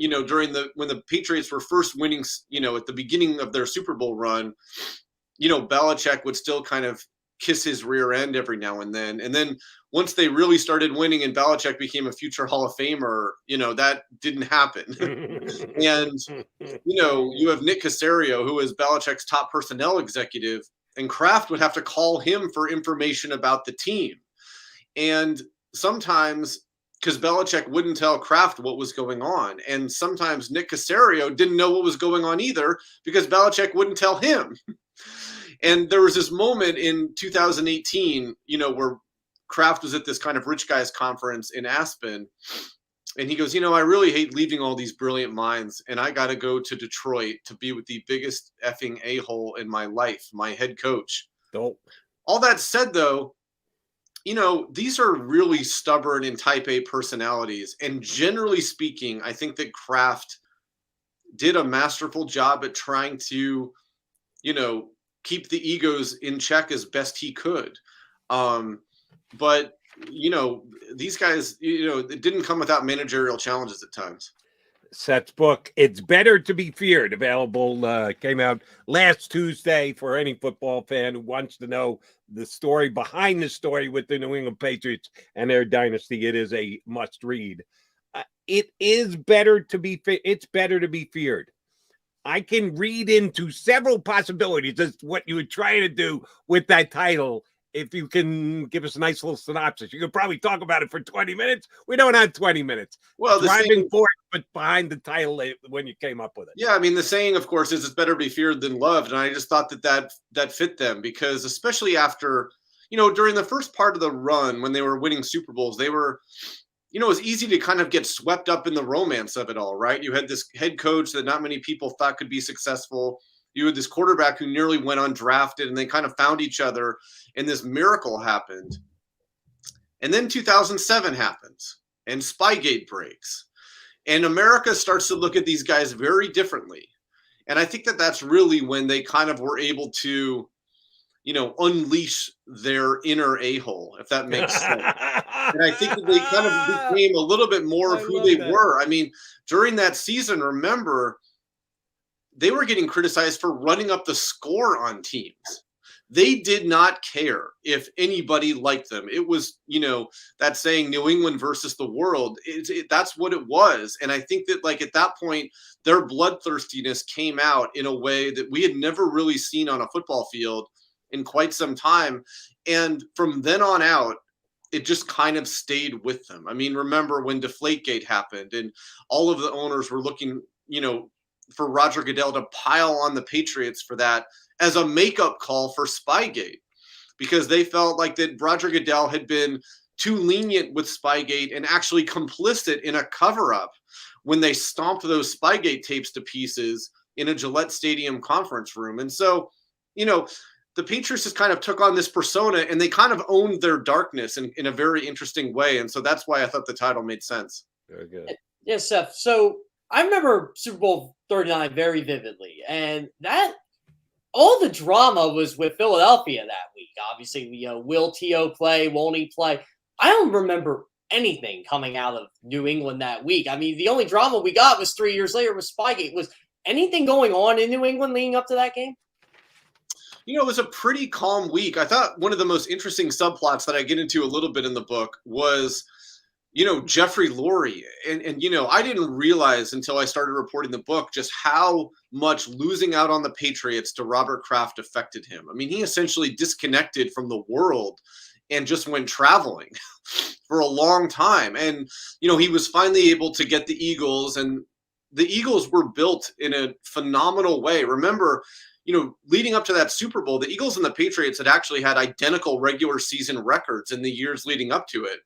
when the Patriots were first winning, at the beginning of their Super Bowl run, Belichick would still kind of kiss his rear end every now and then. And then once they really started winning and Belichick became a future Hall of Famer, that didn't happen. And, you have Nick Caserio, who is Belichick's top personnel executive, and Kraft would have to call him for information about the team. And sometimes, because Belichick wouldn't tell Kraft what was going on, and sometimes Nick Caserio didn't know what was going on either because Belichick wouldn't tell him. And there was this moment in 2018, where Kraft was at this kind of rich guys conference in Aspen. And he goes, I really hate leaving all these brilliant minds. And I got to go to Detroit to be with the biggest effing a-hole in my life, my head coach. Don't. All that said, though, these are really stubborn and type A personalities. And generally speaking, I think that Kraft did a masterful job at trying to, keep the egos in check as best he could. But, these guys, it didn't come without managerial challenges at times. Seth's book, It's Better to Be Feared, available, came out last Tuesday for any football fan who wants to know the story behind the story with the New England Patriots and their dynasty. It is a must read. It's better to be feared. I can read into several possibilities. That's what you were trying to do with that title. If you can give us a nice little synopsis, you could probably talk about it for 20 minutes. We don't have 20 minutes. Well, driving forward, but behind the title when you came up with it. Yeah, I mean, the saying, of course, is it's better to be feared than loved. And I just thought that fit them because especially after, during the first part of the run when they were winning Super Bowls, they were, it was easy to kind of get swept up in the romance of it all, right? You had this head coach that not many people thought could be successful. You had this quarterback who nearly went undrafted, and they kind of found each other, and this miracle happened. And then 2007 happens, and Spygate breaks. And America starts to look at these guys very differently. And I think that that's really when they kind of were able to, unleash their inner a-hole, if that makes sense. And I think that they kind of became a little bit more of who they were. I mean, during that season, remember, they were getting criticized for running up the score on teams. They did not care if anybody liked them. It was, that saying New England versus the world. That's what it was. And I think that at that point, their bloodthirstiness came out in a way that we had never really seen on a football field in quite some time. And from then on out, it just kind of stayed with them. I mean, remember when Deflategate happened and all of the owners were looking, for Roger Goodell to pile on the Patriots for that as a makeup call for Spygate, because they felt like that Roger Goodell had been too lenient with Spygate and actually complicit in a cover-up when they stomped those Spygate tapes to pieces in a Gillette Stadium conference room. And so, the Patriots just kind of took on this persona and they kind of owned their darkness in a very interesting way. And so that's why I thought the title made sense. Very good. Yes, Seth. So I remember Super Bowl 39 very vividly, and that all the drama was with Philadelphia that week. Obviously, will T.O. play? Won't he play? I don't remember anything coming out of New England that week. I mean, the only drama we got was 3 years later with Spygate. Was anything going on in New England leading up to that game? It was a pretty calm week. I thought one of the most interesting subplots that I get into a little bit in the book was, Jeffrey Lurie. And I didn't realize until I started reporting the book just how much losing out on the Patriots to Robert Kraft affected him. I mean, he essentially disconnected from the world and just went traveling for a long time. And, he was finally able to get the Eagles, and the Eagles were built in a phenomenal way. Remember, leading up to that Super Bowl, the Eagles and the Patriots had actually had identical regular season records in the years leading up to it.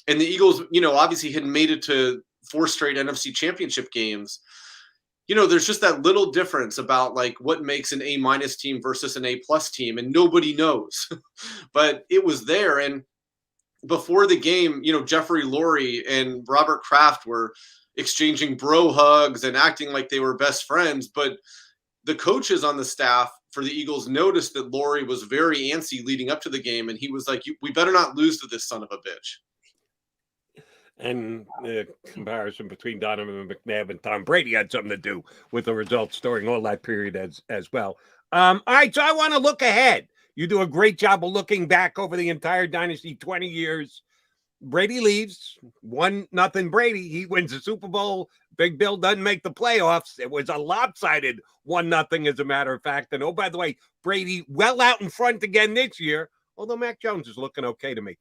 And the Eagles, obviously had made it to 4 straight NFC championship games. There's just that little difference about like what makes an A- team versus an A+ team, and nobody knows. But it was there. And before the game, Jeffrey Lurie and Robert Kraft were exchanging bro hugs and acting like they were best friends. But the coaches on the staff for the Eagles noticed that Lurie was very antsy leading up to the game, and he was like, we better not lose to this son of a bitch. And the comparison between Donovan McNabb and Tom Brady had something to do with the results during all that period as well. All right, so I want to look ahead. You do a great job of looking back over the entire dynasty, 20 years. Brady leaves, 1-0 Brady. He wins the Super Bowl. Big Bill doesn't make the playoffs. It was a lopsided 1-0, as a matter of fact. And, oh, by the way, Brady well out in front again this year, although Mac Jones is looking okay to me.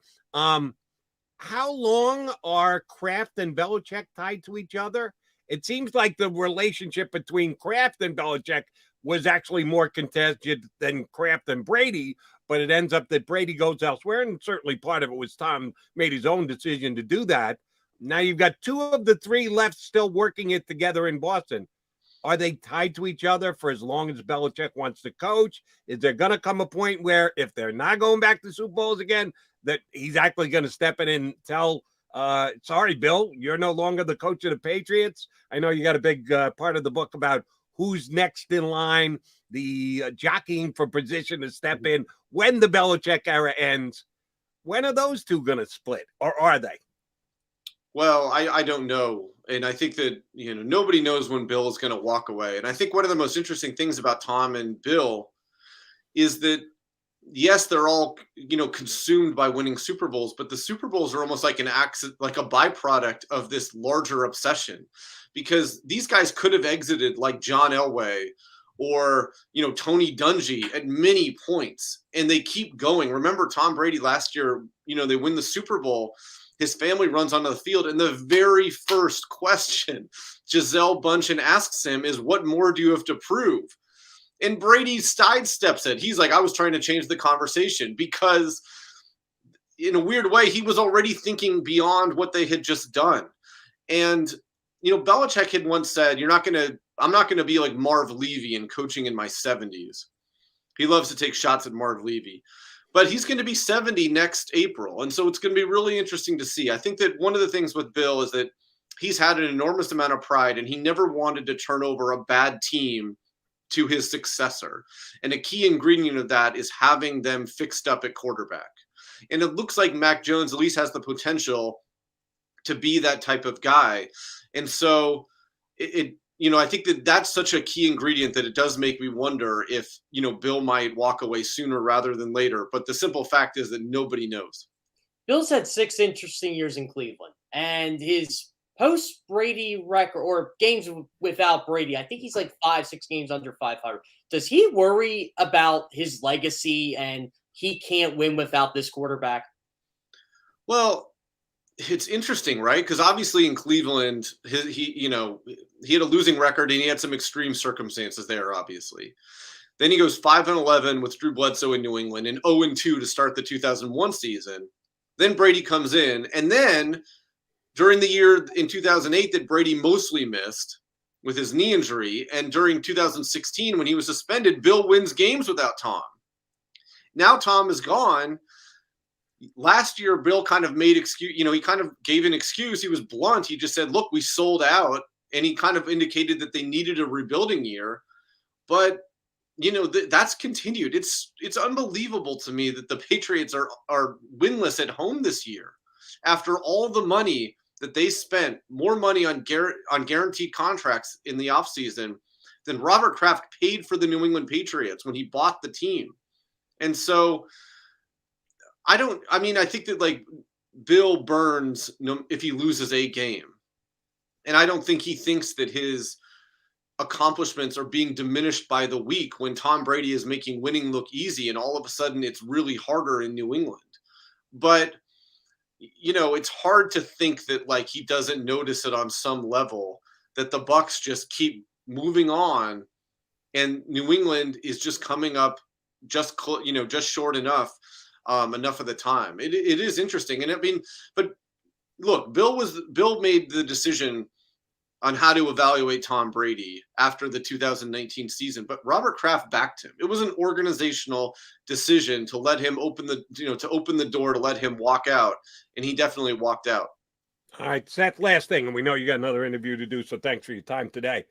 How long are Kraft and Belichick tied to each other? It seems like the relationship between Kraft and Belichick was actually more contested than Kraft and Brady, but it ends up that Brady goes elsewhere, and certainly part of it was Tom made his own decision to do that. Now you've got 2 of the 3 left still working it together in Boston. Are they tied to each other for as long as Belichick wants to coach? Is there going to come a point where if they're not going back to Super Bowls again, that he's actually going to step in and tell, sorry, Bill, you're no longer the coach of the Patriots? I know you got a big part of the book about who's next in line, the jockeying for position to step in when the Belichick era ends. When are those 2 going to split, or are they? Well, I don't know. And I think that, nobody knows when Bill is going to walk away. And I think one of the most interesting things about Tom and Bill is that, yes, they're all, consumed by winning Super Bowls, but the Super Bowls are almost like an accident, like a byproduct of this larger obsession, because these guys could have exited like John Elway or, Tony Dungy at many points, and they keep going. Remember Tom Brady last year, they win the Super Bowl. His family runs onto the field, and the very first question Gisele Bündchen asks him is, what more do you have to prove? And Brady sidesteps it. He's like, I was trying to change the conversation, because in a weird way, he was already thinking beyond what they had just done. And, Belichick had once said, I'm not going to be like Marv Levy and coaching in my 70s. He loves to take shots at Marv Levy. But he's going to be 70 next April. And so it's going to be really interesting to see. I think that one of the things with Bill is that he's had an enormous amount of pride, and he never wanted to turn over a bad team to his successor. And a key ingredient of that is having them fixed up at quarterback. And it looks like Mac Jones at least has the potential to be that type of guy. And so I think that that's such a key ingredient that it does make me wonder if, Bill might walk away sooner rather than later. But the simple fact is that nobody knows. Bill's had 6 interesting years in Cleveland, and his post-Brady record, or games without Brady, I think he's like 5-6 games under 500. Does he worry about his legacy and he can't win without this quarterback? Well, it's interesting, right? Because obviously in Cleveland, he had a losing record, and he had some extreme circumstances there, obviously. Then he goes 5-11 with Drew Bledsoe in New England, and 0-2 to start the 2001 season. Then Brady comes in, and then during the year in 2008 that Brady mostly missed with his knee injury, and during 2016 when he was suspended, Bill wins games without Tom. Now Tom is gone. Last year, Bill kind of made excuse. He kind of gave an excuse. He was blunt. He just said, "Look, we sold out," and he kind of indicated that they needed a rebuilding year. But that's continued. It's unbelievable to me that the Patriots are winless at home this year after all the money that they spent, more money on guaranteed contracts in the offseason than Robert Kraft paid for the New England Patriots when he bought the team. And so I think that Bill burns if he loses a game. And I don't think he thinks that his accomplishments are being diminished by the week when Tom Brady is making winning look easy and all of a sudden it's really harder in New England. But it's hard to think that he doesn't notice it on some level, that the Bucs just keep moving on and New England is just coming up just short enough of the time. It is interesting. And but look, Bill made the decision on how to evaluate Tom Brady after the 2019 season, but Robert Kraft backed him. It was an organizational decision to let him open the door to let him walk out, and he definitely walked out. All right, Seth, last thing, and we know you got another interview to do, so thanks for your time today.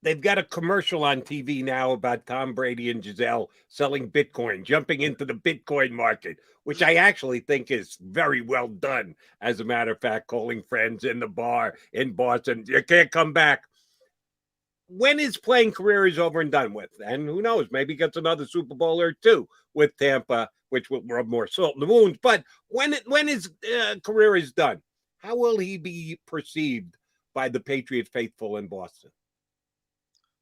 They've got a commercial on TV now about Tom Brady and Giselle selling Bitcoin, jumping into the Bitcoin market, which I actually think is very well done. As a matter of fact, calling friends in the bar in Boston, you can't come back. When his playing career is over and done with, and who knows, maybe gets another Super Bowl or two with Tampa, which will rub more salt in the wounds. But when his career is done, how will he be perceived by the Patriot faithful in Boston?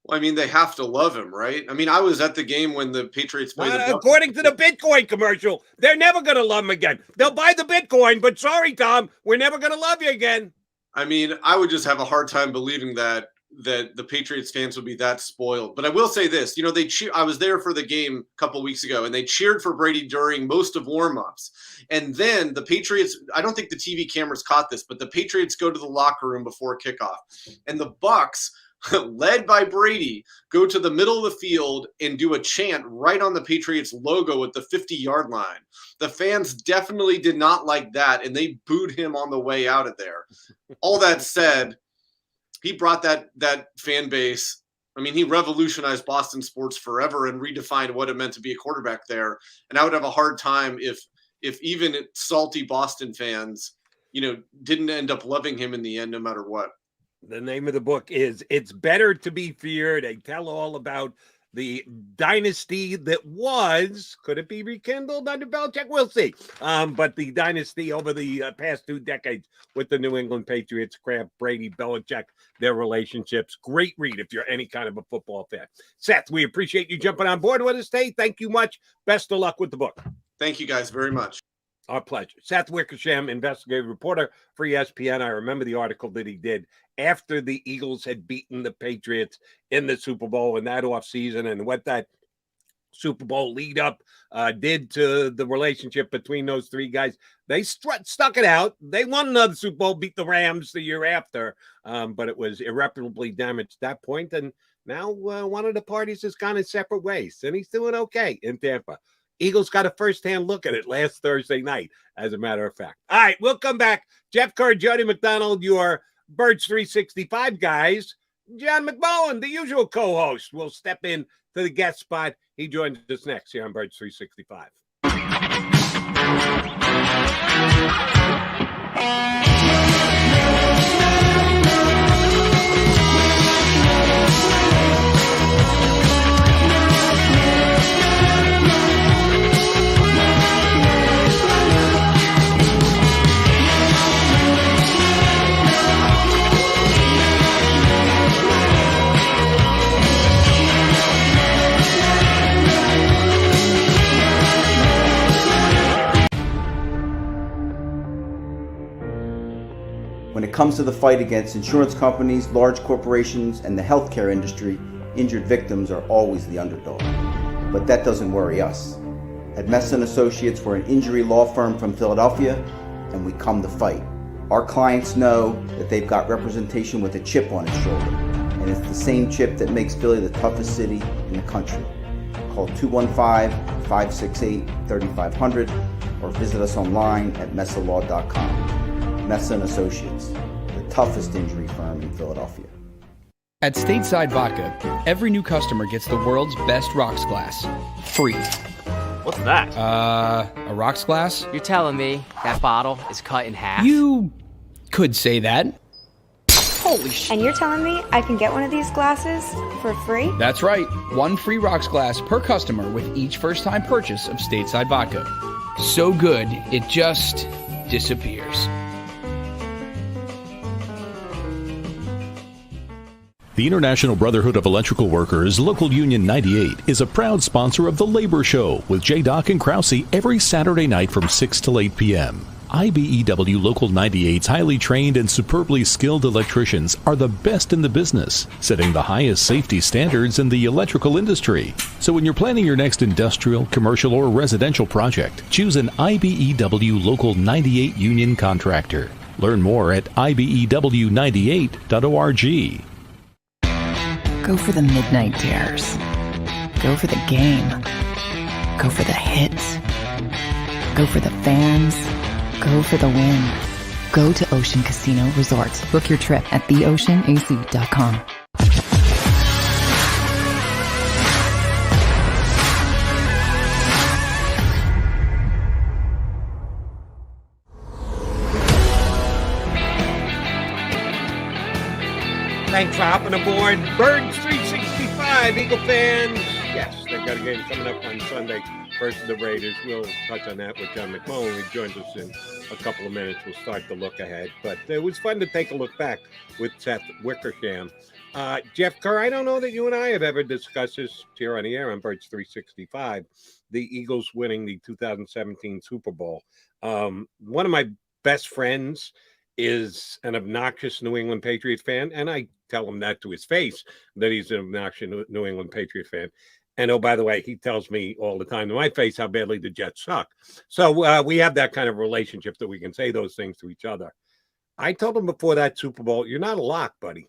Well, they have to love him, right? I was at the game when the Patriots played. According to the Bitcoin commercial, they're never going to love him again. They'll buy the Bitcoin, but sorry, Tom, we're never going to love you again. I would just have a hard time believing that the Patriots fans would be that spoiled. But I will say this, I was there for the game a couple of weeks ago, and they cheered for Brady during most of warmups. And then the Patriots, I don't think the TV cameras caught this, but the Patriots go to the locker room before kickoff, and the Bucs, led by Brady, go to the middle of the field and do a chant right on the Patriots logo at the 50-yard line. The fans definitely did not like that, and they booed him on the way out of there. All that said, he brought that fan base. He revolutionized Boston sports forever and redefined what it meant to be a quarterback there. And I would have a hard time if even salty Boston fans, didn't end up loving him in the end, no matter what. The name of the book is It's Better to Be Feared. They tell all about the dynasty that was. Could it be rekindled under Belichick? We'll see. But the dynasty over the past 2 decades with the New England Patriots, Kraft, Brady, Belichick, their relationships. Great read if you're any kind of a football fan. Seth, we appreciate you jumping on board with us today. Thank you much. Best of luck with the book. Thank you guys very much. Our pleasure. Seth Wickersham, investigative reporter for ESPN. I remember the article that he did after the Eagles had beaten the Patriots in the Super Bowl in that offseason, and what that Super Bowl lead up did to the relationship between those three guys. They stuck it out. They won another Super Bowl, beat the Rams the year after, but it was irreparably damaged at that point. And now one of the parties has gone in separate ways, and he's doing okay in Tampa. Eagles got a first-hand look at it last Thursday night, as a matter of fact. All right, we'll come back. Jeff Kerr, Jody McDonald, your Birds 365 guys. John McMullen, the usual co-host, will step in to the guest spot. He joins us next here on Birds 365. When it comes to the fight against insurance companies, large corporations, and the healthcare industry, injured victims are always the underdog. But that doesn't worry us. At Messon Associates, we're an injury law firm from Philadelphia, and we come to fight. Our clients know that they've got representation with a chip on its shoulder, and it's the same chip that makes Philly the toughest city in the country. Call Call 215-568-3500 or visit us online at messalaw.com. Messa & Associates, the toughest injury firm in Philadelphia. At Stateside Vodka, every new customer gets the world's best rocks glass. Free. What's that? A rocks glass? You're telling me that bottle is cut in half? You could say that. Holy shit. And you're telling me I can get one of these glasses for free? That's right. One free rocks glass per customer with each first-time purchase of Stateside Vodka. So good, it just disappears. The International Brotherhood of Electrical Workers, Local Union 98, is a proud sponsor of The Labor Show with J. and Krause every Saturday night from 6 till 8 p.m. IBEW Local 98's highly trained and superbly skilled electricians are the best in the business, setting the highest safety standards in the electrical industry. So when you're planning your next industrial, commercial, or residential project, choose an IBEW Local 98 union contractor. Learn more at IBEW98.org. Go for the midnight dares. Go for the game. Go for the hits. Go for the fans. Go for the win. Go to Ocean Casino Resort. Book your trip at theoceanac.com. Thanks for hopping aboard. Birds 365, Eagle fans. Yes, they've got a game coming up on Sunday versus the Raiders. We'll touch on that with John McMullen. He joins us in a couple of minutes. We'll start the look ahead. But it was fun to take a look back with Seth Wickersham. Jeff Kerr, I don't know that you and I have ever discussed this here on the air on Birds 365, the Eagles winning the 2017 Super Bowl. One of my best friends is an obnoxious New England Patriots fan, and I tell him that to his face, that he's an obnoxious New England Patriots fan. And, oh, by the way, he tells me all the time to my face how badly the Jets suck. So we have that kind of relationship that we can say those things to each other. I told him before that Super Bowl, you're not a lock, buddy.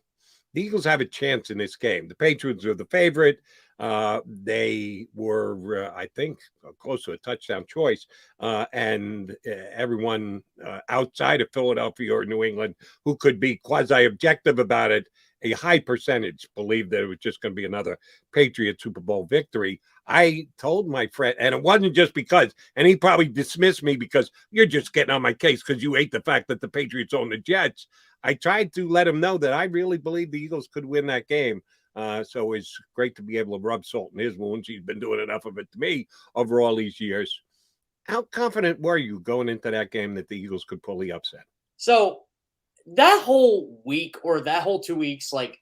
The Eagles have a chance in this game. The Patriots are the favorite. They were, I think, close to a touchdown choice. And everyone outside of Philadelphia or New England who could be quasi-objective about it, a high percentage believed that it was just going to be another Patriot Super Bowl victory. I told my friend, and it wasn't just because, and he probably dismissed me because you're just getting on my case because you hate the fact that the Patriots own the Jets. I tried to let him know that I really believe the Eagles could win that game. So it's great to be able to rub salt in his wounds. He's been doing enough of it to me over all these years. How confident were you going into that game that the Eagles could pull the upset? So that whole week or that whole 2 weeks, like,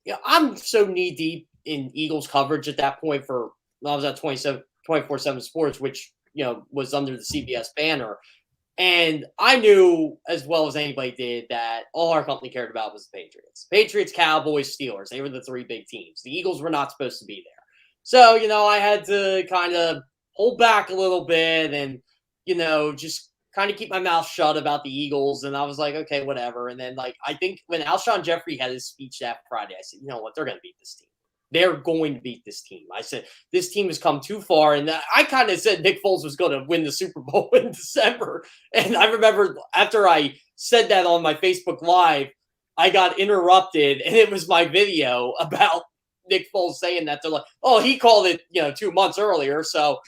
you know, I'm so knee deep in Eagles coverage at that point I was at 24/7 Sports, which, you know, was under the CBS banner. And I knew as well as anybody did that all our company cared about was the Patriots. Patriots, Cowboys, Steelers. They were the three big teams. The Eagles were not supposed to be there. So, you know, I had to kind of hold back a little bit and, you know, just kind of keep my mouth shut about the Eagles. And I was like, okay, whatever. And then, like, I think when Alshon Jeffrey had his speech that Friday, I said, you know what? They're going to beat this team. They're going to beat this team. I said, this team has come too far. And I kind of said Nick Foles was going to win the Super Bowl in December. And I remember after I said that on my Facebook Live, I got interrupted. And it was my video about Nick Foles saying that. They're like, oh, he called it, you know, 2 months earlier. So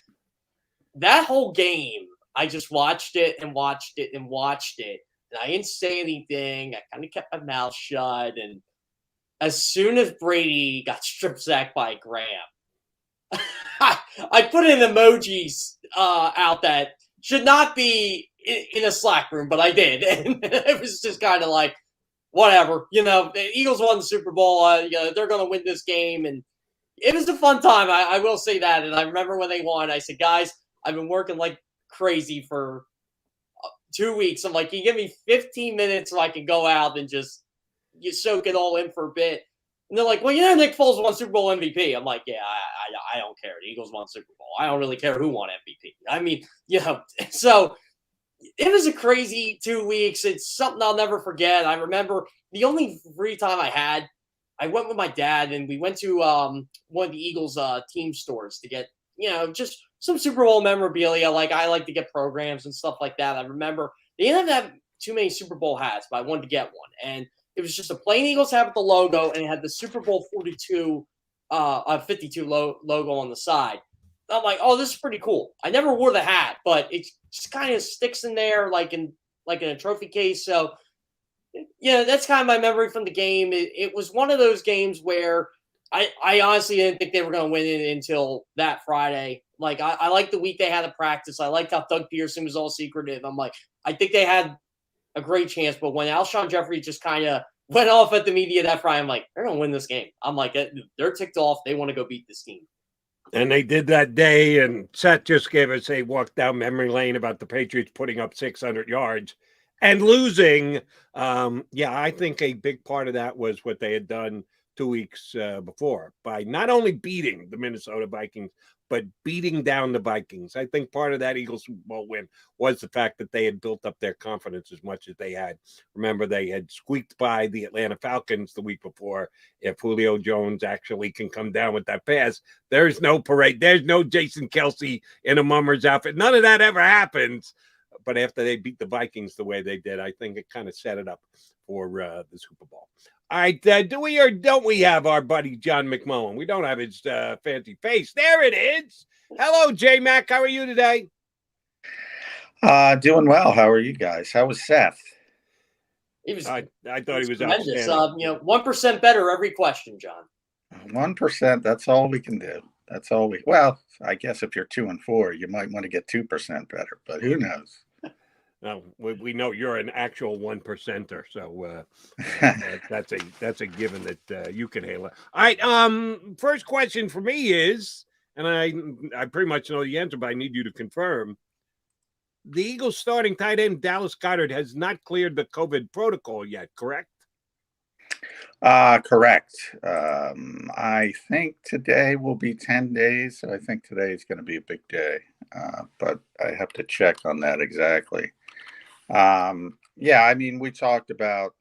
that whole game, I just watched it and watched it and watched it. And I didn't say anything. I kind of kept my mouth shut. And as soon as Brady got strip sacked by Graham, I put in emojis out that should not be in a Slack room, but I did. And it was just kind of like, whatever. You know, the Eagles won the Super Bowl. You know, they're going to win this game. And it was a fun time. I will say that. And I remember when they won, I said, guys, I've been working like crazy for 2 weeks. I'm like, can you give me 15 minutes so I can go out and just you soak it all in for a bit? And they're like, well, you know, Nick Foles won Super Bowl MVP. I'm like, yeah, I don't care. The Eagles won Super Bowl. I don't really care who won MVP. I mean, you know, so it was a crazy 2 weeks. It's something I'll never forget. I remember the only free time I had, I went with my dad and we went to one of the Eagles team stores to get just some Super Bowl memorabilia. Like I like to get programs and stuff like that. I remember they didn't have too many Super Bowl hats, but I wanted to get one. And it was just a plain Eagles hat with the logo, and it had the Super Bowl 52, 52 logo on the side. I'm like, oh, this is pretty cool. I never wore the hat, but it just kind of sticks in there like in a trophy case. So, that's kind of my memory from the game. It was one of those games where I honestly didn't think they were going to win it until that Friday. Like, I like the week they had a practice. I liked how Doug Peterson was all secretive. I'm like, I think they had a great chance. But when Alshon Jeffrey just kind of went off at the media that Friday, I'm like, they're going to win this game. I'm like, they're ticked off. They want to go beat this team. And they did that day, and Seth just gave us a walk down memory lane about the Patriots putting up 600 yards and losing. I think a big part of that was what they had done 2 weeks before by not only beating the Minnesota Vikings, but beating down the Vikings. I think part of that Eagles Super Bowl win was the fact that they had built up their confidence as much as they had. Remember, they had squeaked by the Atlanta Falcons the week before. If Julio Jones actually can come down with that pass, there's no parade. There's no Jason Kelsey in a mummer's outfit. None of that ever happens. But after they beat the Vikings the way they did, I think it kind of set it up for the Super Bowl. All right, do we or don't we have our buddy John McMullen? We don't have his fancy face. There it is. Hello, J-Mac. How are you today? Doing well. How are you guys? How was Seth? He was. I thought he was tremendous. outstanding. 1% better every question, John. 1%. That's all we can do. That's all we. Well, I guess if you're 2-4, you might want to get 2% better, but who knows? No, we know you're an actual 1%er, so that's a given that you can handle it. All right, first question for me is, and I pretty much know the answer, but I need you to confirm. The Eagles starting tight end Dallas Goedert has not cleared the COVID protocol yet, correct? Correct. I think today will be 10 days, so I think today is going to be a big day, but I have to check on that exactly. We talked about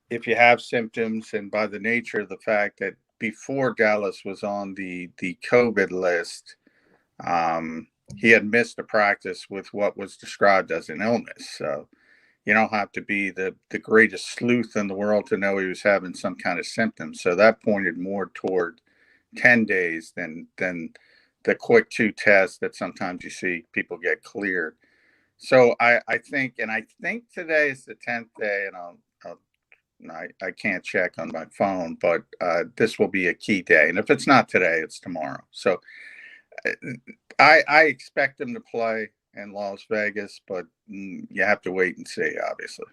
if you have symptoms, and by the nature of the fact that before Dallas was on the COVID list, he had missed a practice with what was described as an illness. So you don't have to be the greatest sleuth in the world to know he was having some kind of symptoms. So that pointed more toward 10 days than the quick 2 tests that sometimes you see people get cleared. So I think today is the 10th day, and I can't check on my phone, but this will be a key day. And if it's not today, it's tomorrow. So I expect him to play in Las Vegas, but you have to wait and see, obviously.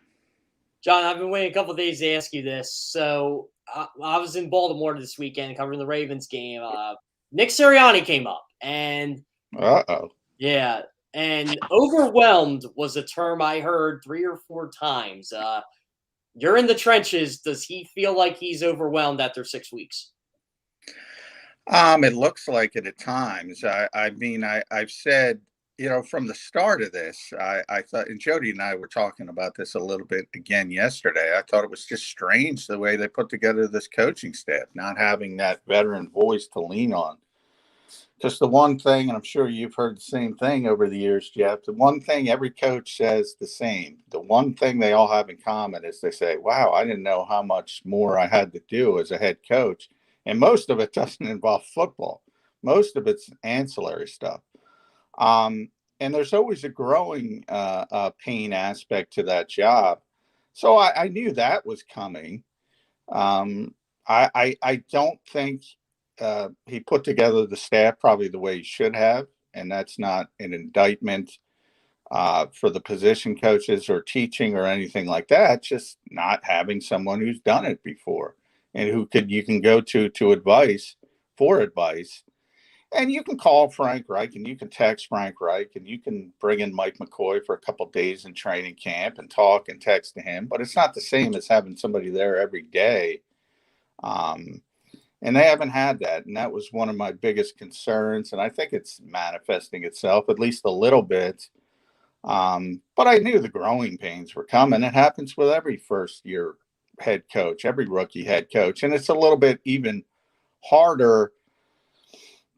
John, I've been waiting a couple of days to ask you this. So I was in Baltimore this weekend covering the Ravens game. Nick Sirianni came up, and yeah. And overwhelmed was a term I heard 3 or 4 times. You're in the trenches. Does he feel like he's overwhelmed after 6 weeks? It looks like it at times. I've said, from the start of this, I thought, and Jody and I were talking about this a little bit again yesterday. I thought it was just strange the way they put together this coaching staff, not having that veteran voice to lean on. Just the one thing, and I'm sure you've heard the same thing over the years, Jeff, the one thing every coach says the same. The one thing they all have in common is they say, wow, I didn't know how much more I had to do as a head coach. And most of it doesn't involve football. Most of it's ancillary stuff. And there's always a growing pain aspect to that job. So I knew that was coming. I don't think he put together the staff probably the way he should have. And that's not an indictment for the position coaches or teaching or anything like that. Just not having someone who's done it before and you can go to advice for advice. And you can call Frank Reich and you can text Frank Reich and you can bring in Mike McCoy for a couple of days in training camp and talk and text to him. But it's not the same as having somebody there every day. And they haven't had that. And that was one of my biggest concerns. And I think it's manifesting itself at least a little bit. But I knew the growing pains were coming. It happens with every first-year head coach, every rookie head coach. And it's a little bit even harder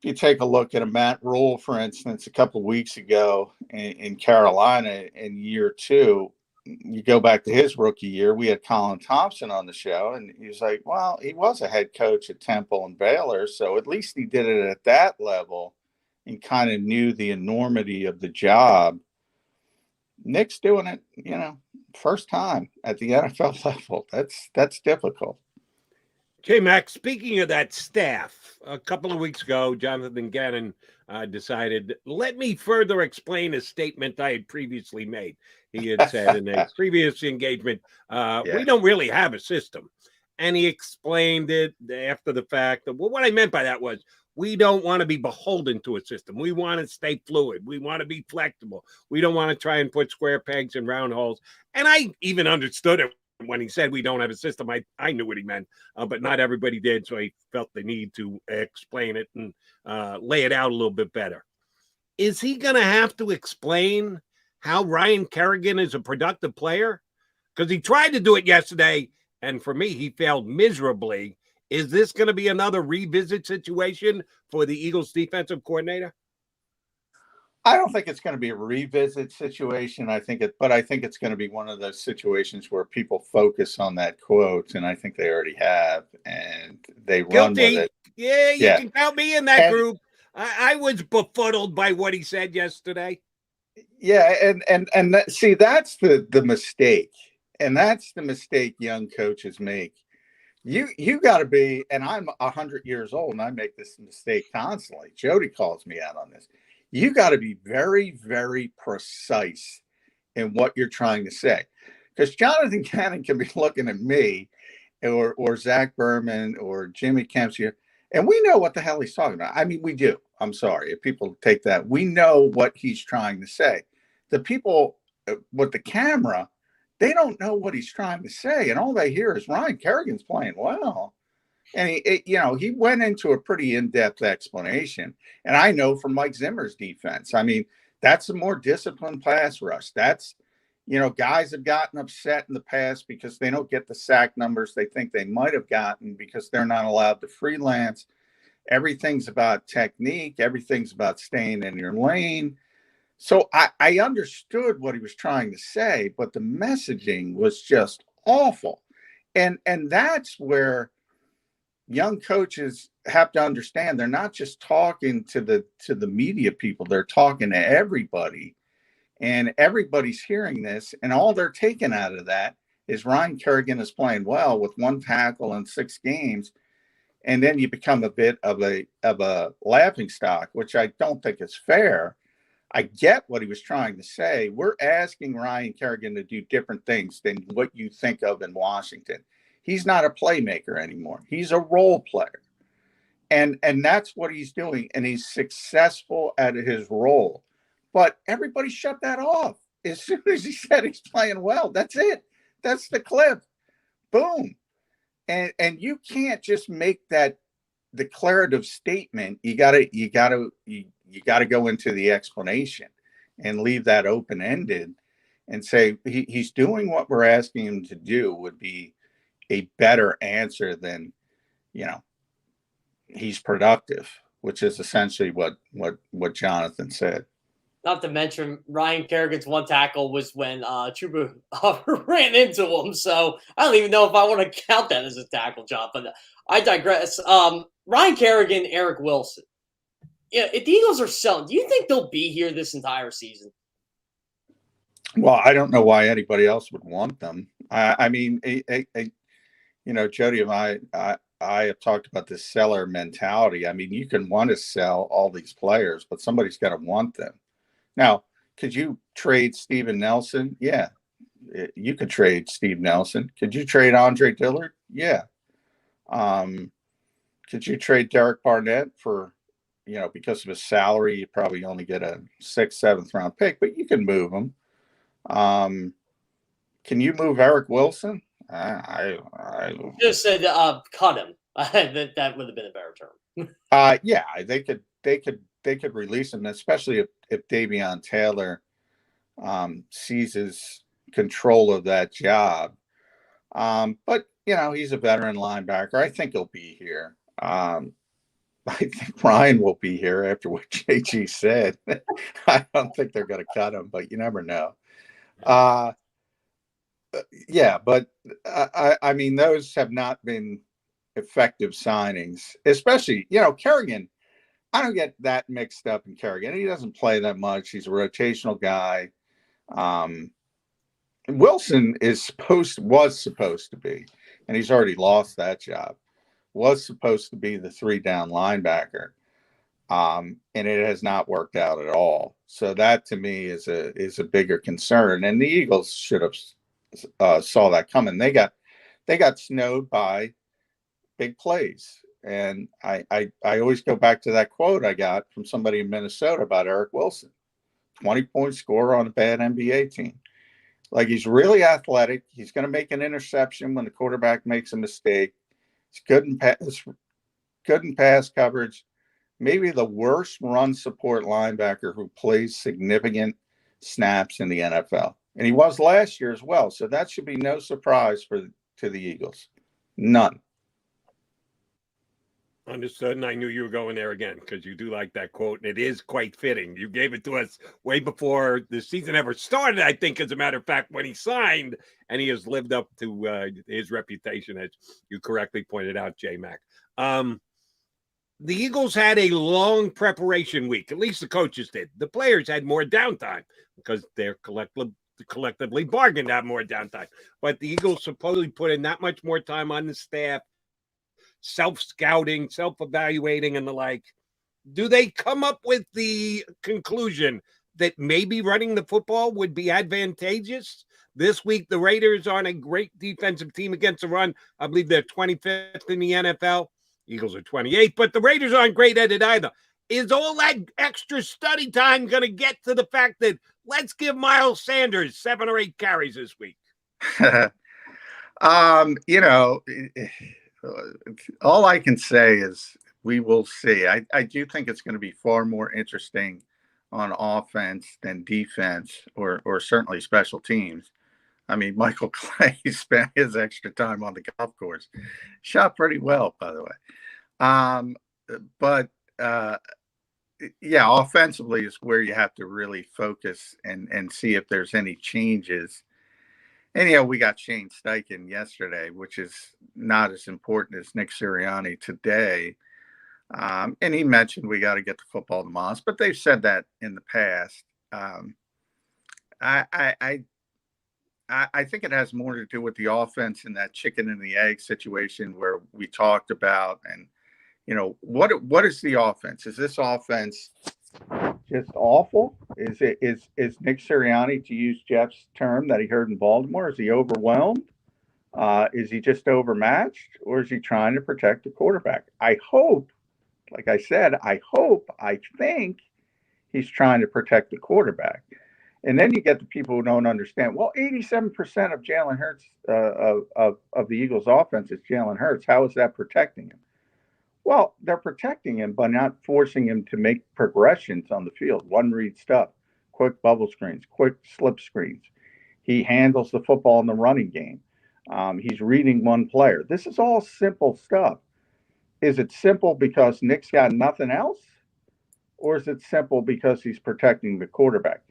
you take a look at a Matt Rule, for instance, a couple of weeks ago in Carolina in year 2, you go back to his rookie year, we had Colin Thompson on the show, and he was like, well, he was a head coach at Temple and Baylor, so at least he did it at that level and kind of knew the enormity of the job. Nick's doing it, first time at the NFL level. That's difficult. J-Mac, speaking of that staff, a couple of weeks ago, Jonathan Gannon decided, let me further explain a statement I had previously made. He had said in a previous engagement, we don't really have a system. And he explained it after the fact. Well, what I meant by that was, we don't want to be beholden to a system. We want to stay fluid. We want to be flexible. We don't want to try and put square pegs in round holes. And I even understood it when he said we don't have a system. I knew what he meant, but not everybody did. So I felt the need to explain it and lay it out a little bit better. Is he going to have to explain how Ryan Kerrigan is a productive player? Because he tried to do it yesterday, and for me, he failed miserably. Is this going to be another revisit situation for the Eagles defensive coordinator? I don't think it's going to be a revisit situation. I think it's going to be one of those situations where people focus on that quote, and I think they already have, and they run with it. Yeah, you can count me in that group. I was befuddled by what he said yesterday. Yeah, and see, that's the mistake, and that's the mistake young coaches make. You got to be, and I'm 100 years old, and I make this mistake constantly. Jody calls me out on this. You got to be very, very precise in what you're trying to say, because Jonathan Gannon can be looking at me, or Zach Berman, or Jimmy Kempsey, and we know what the hell he's talking about. I mean, we do. I'm sorry if people take that. We know what he's trying to say. The people with the camera, they don't know what he's trying to say, and all they hear is Ryan Kerrigan's playing well. And he went into a pretty in-depth explanation. And I know from Mike Zimmer's defense, I mean, that's a more disciplined pass rush. That's, guys have gotten upset in the past because they don't get the sack numbers they think they might have gotten because they're not allowed to freelance. Everything's about technique. Everything's about staying in your lane. So I understood what he was trying to say, but the messaging was just awful. And that's where young coaches have to understand they're not just talking to the media people, they're talking to everybody. And everybody's hearing this, and all they're taking out of that is Ryan Kerrigan is playing well with 1 tackle in 6 games. And then you become a bit of a laughing stock, which I don't think is fair. I get what he was trying to say. We're asking Ryan Kerrigan to do different things than what you think of in Washington. He's not a playmaker anymore. He's a role player. And that's what he's doing. And he's successful at his role. But everybody shut that off. As soon as he said he's playing well, that's it. That's the clip. Boom. And you can't just make that declarative statement. You gotta go into the explanation and leave that open-ended and say he's doing what we're asking him to do would be a better answer than, he's productive, which is essentially what Jonathan said. Not to mention Ryan Kerrigan's 1 tackle was when Chuba ran into him. So I don't even know if I want to count that as a tackle job, but I digress. Ryan Kerrigan, Eric Wilson. Yeah, if the Eagles are selling, do you think they'll be here this entire season? Well, I don't know why anybody else would want them. I mean, Jody and I have talked about this seller mentality. I mean, you can want to sell all these players, but somebody's got to want them. Now, could you trade Steven Nelson? Yeah, you could trade Steve Nelson. Could you trade Andre Dillard? Yeah. Could you trade Derek Barnett for, because of his salary, you probably only get a 6th, 7th round pick, but you can move him. Can you move Eric Wilson? I just said cut him. that would have been a better term. Yeah, they could release him, especially if Davion Taylor seizes control of that job. But he's a veteran linebacker. I think he'll be here. I think Ryan will be here after what JG said. I don't think they're going to cut him, but you never know. Yeah, but I mean, those have not been effective signings, especially, Kerrigan. I don't get that mixed up in Kerrigan. He doesn't play that much. He's a rotational guy. Wilson was supposed to be, and he's already lost that job, was supposed to be the 3-down linebacker. And it has not worked out at all. So that to me is a bigger concern. And the Eagles should have saw that coming. They got snowed by big plays. And I always go back to that quote I got from somebody in Minnesota about Eric Wilson, 20-point scorer on a bad NBA team. Like, he's really athletic. He's going to make an interception when the quarterback makes a mistake. He's good in pass coverage. Maybe the worst run support linebacker who plays significant snaps in the NFL. And he was last year as well. So that should be no surprise to the Eagles. None. Understood, and I knew you were going there again because you do like that quote, and it is quite fitting. You gave it to us way before the season ever started, I think, as a matter of fact, when he signed, and he has lived up to his reputation, as you correctly pointed out, J-Mac. The Eagles had a long preparation week, at least the coaches did. The players had more downtime because they're collectively bargained to have more downtime. But the Eagles supposedly put in that much more time on the staff, self-scouting, self-evaluating, and the like. Do they come up with the conclusion that maybe running the football would be advantageous? This week, the Raiders aren't a great defensive team against the run. I believe they're 25th in the NFL. Eagles are 28th, but the Raiders aren't great at it either. Is all that extra study time going to get to the fact that let's give Miles Sanders 7 or 8 carries this week? All I can say is we will see. I do think it's going to be far more interesting on offense than defense, or certainly special teams. I mean, Michael Clay spent his extra time on the golf course. Shot pretty well, by the way. But offensively is where you have to really focus and see if there's any changes. And, we got Shane Steichen yesterday, which is not as important as Nick Sirianni today. And he mentioned we got to get the football to Moss, but they've said that in the past. I think it has more to do with the offense and that chicken and the egg situation where we talked about. And, what is the offense? Is this offense just awful? Is Nick Sirianni, to use Jeff's term that he heard in Baltimore, is he overwhelmed? Is he just overmatched, or is he trying to protect the quarterback? I hope, like I said, I think he's trying to protect the quarterback. And then you get the people who don't understand. Well, 87% of Jalen Hurts of the Eagles' offense is Jalen Hurts. How is that protecting him? Well, they're protecting him by not forcing him to make progressions on the field. One read stuff, quick bubble screens, quick slip screens. He handles the football in the running game. He's reading one player. This is all simple stuff. Is it simple because Nick's got nothing else? Or is it simple because he's protecting the quarterback?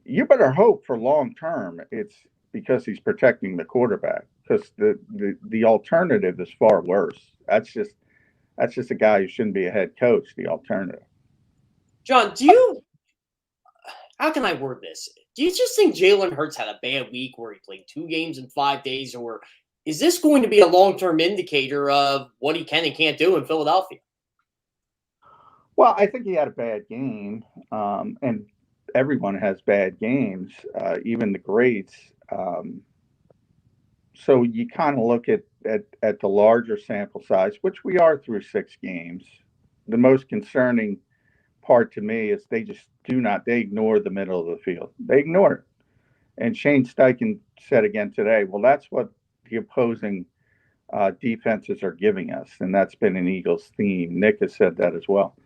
You better hope for long term it's because he's protecting the quarterback, because the alternative is far worse. That's just a guy who shouldn't be a head coach, the alternative. John, how can I word this? Do you just think Jalen Hurts had a bad week where he played 2 games in 5 days, or is this going to be a long-term indicator of what he can and can't do in Philadelphia? Well, I think he had a bad game, and everyone has bad games, even the greats. So you kind of look at the larger sample size, which we are through 6 games. The most concerning part to me is they ignore the middle of the field. They ignore it. And Shane Steichen said again today, well, that's what the opposing defenses are giving us. And that's been an Eagles theme. Nick has said that as well.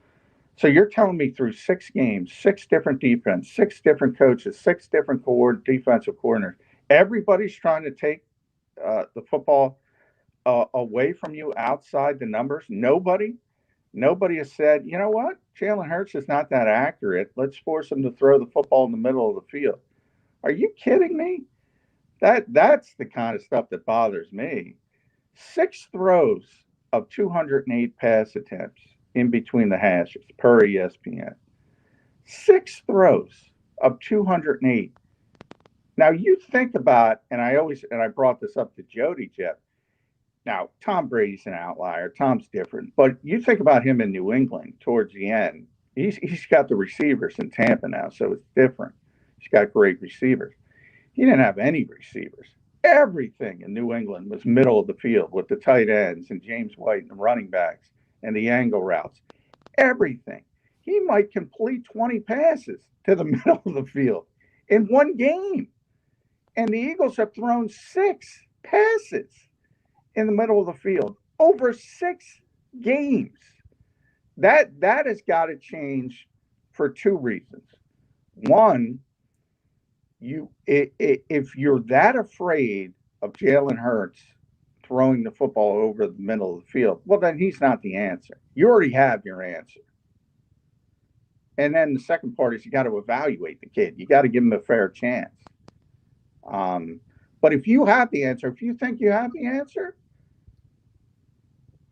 So you're telling me through 6 games, 6 different defense, 6 different coaches, 6 different defensive coordinators, everybody's trying to take the football away from you outside the numbers. Nobody. Nobody has said, you know what, Jalen Hurts is not that accurate. Let's force him to throw the football in the middle of the field. Are you kidding me? That's the kind of stuff that bothers me. 6 throws of 208 pass attempts in between the hashes per ESPN. 6 throws of 208. Now you think about, and I brought this up to Jody, Jeff. Now, Tom Brady's an outlier. Tom's different. But you think about him in New England towards the end. He's got the receivers in Tampa now, so it's different. He's got great receivers. He didn't have any receivers. Everything in New England was middle of the field with the tight ends and James White and the running backs and the angle routes. Everything. He might complete 20 passes to the middle of the field in one game. And the Eagles have thrown 6 passes in the middle of the field over 6 games. That has got to change for 2 reasons. One, if you're that afraid of Jalen Hurts throwing the football over the middle of the field, well, then he's not the answer. You already have your answer. And then the second part is you got to evaluate the kid. You got to give him a fair chance. But if you have the answer, if you think you have the answer,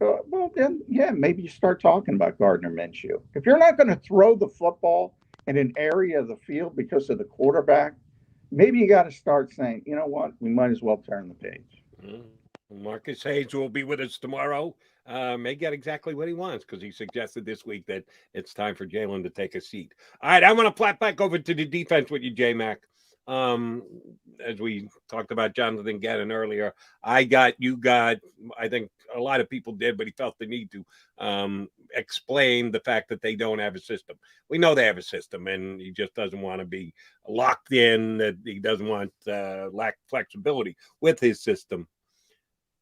well, then, yeah, maybe you start talking about Gardner Minshew. If you're not going to throw the football in an area of the field because of the quarterback, maybe you got to start saying, you know what, we might as well turn the page. Marcus Hayes will be with us tomorrow. May get exactly what he wants because he suggested this week that it's time for Jalen to take a seat. All right, I want to flat back over to the defense with you, J-Mac. As we talked about Jonathan Gannon earlier, I think a lot of people did, but he felt the need to explain the fact that they don't have a system. We know they have a system, and he just doesn't want to be locked in, that he doesn't want lack flexibility with his system.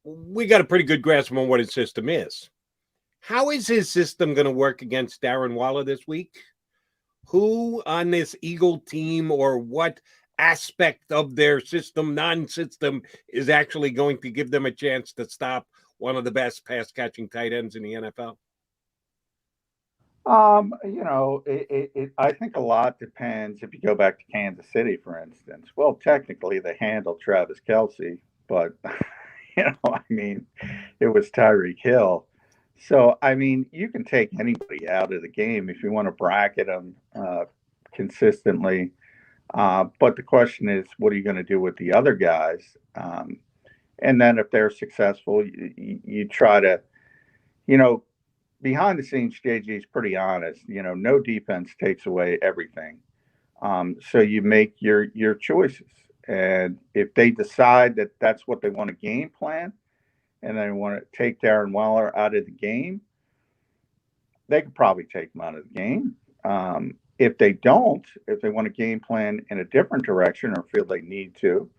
We got a pretty good grasp on what his system is. How is his system going to work against Darren Waller this week? Who on this Eagle team, or what aspect of their system, non-system, is actually going to give them a chance to stop one of the best pass-catching tight ends in the NFL? I think a lot depends. If you go back to Kansas City, for instance, well, technically they handled Travis Kelce, but it was Tyreek Hill. So, you can take anybody out of the game if you want to bracket them consistently. But the question is, what are you going to do with the other guys? And then if they're successful, you try to, behind the scenes, JG is pretty honest. No defense takes away everything. So you make your choices. And if they decide that that's what they want to game plan, and they want to take Darren Waller out of the game, they could probably take him out of the game. If they don't, if they want to game plan in a different direction or feel they need to,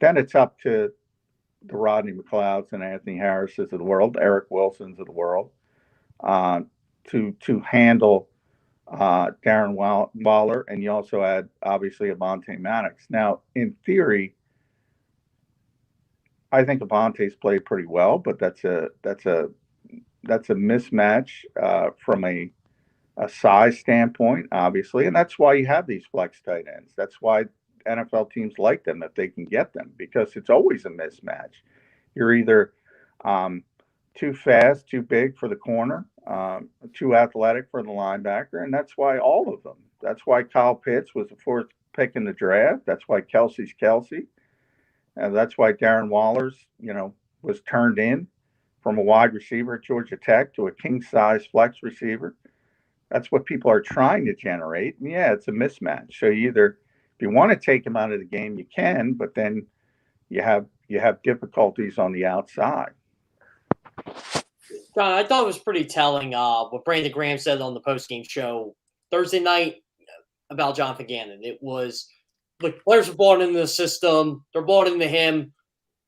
then it's up to the Rodney McLeods and Anthony Harris's of the world, Eric Wilson's of the world, to handle Darren Waller. And you also add, obviously, Avonte Maddox. Now, in theory, I think Avonte's played pretty well, but that's a mismatch from a size standpoint, obviously, and that's why you have these flex tight ends. That's why NFL teams like them if they can get them, because it's always a mismatch. You're either too fast, too big for the corner, too athletic for the linebacker, and that's why all of them. That's why Kyle Pitts was the 4th pick in the draft. That's why Kelsey's Kelsey. And that's why Darren Waller's, was turned in from a wide receiver at Georgia Tech to a king-size flex receiver. That's what people are trying to generate. And yeah, it's a mismatch. So if you want to take him out of the game, you can, but then you have difficulties on the outside. John, I thought it was pretty telling what Brandon Graham said on the postgame show Thursday night about Jonathan Gannon. It was, look, players are bought into the system. They're bought into him.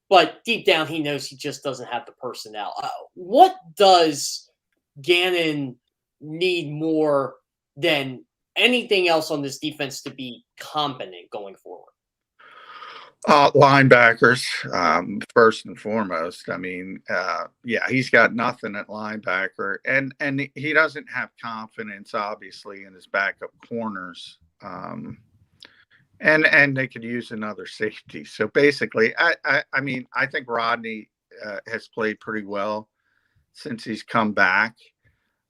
But deep down, he knows he just doesn't have the personnel. What does Gannon need more than anything else on this defense to be competent going forward? Linebackers, first and foremost. I mean, yeah, he's got nothing at linebacker, and he doesn't have confidence, obviously, in his backup corners. And they could use another safety. So basically, I mean, I think Rodney has played pretty well since he's come back.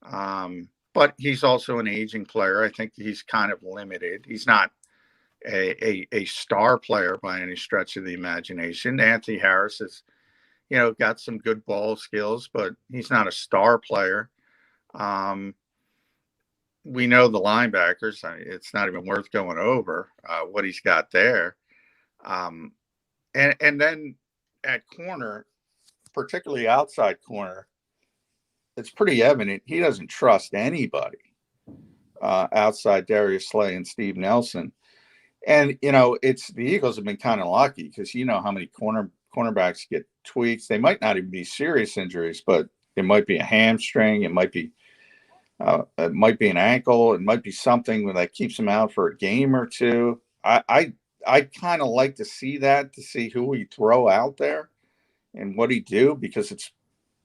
But he's also an aging player. I think he's kind of limited. He's not a star player by any stretch of the imagination. Anthony Harris has, got some good ball skills, but he's not a star player. We know the linebackers. It's not even worth going over what he's got there. And then at corner, particularly outside corner, it's pretty evident he doesn't trust anybody outside Darius Slay and Steve Nelson. And, it's the Eagles have been kind of lucky because how many cornerbacks get tweaks. They might not even be serious injuries, but it might be a hamstring. It might be an ankle. It might be something that keeps him out for a game or two. I kind of like to see that, to see who we throw out there and what he do, because it's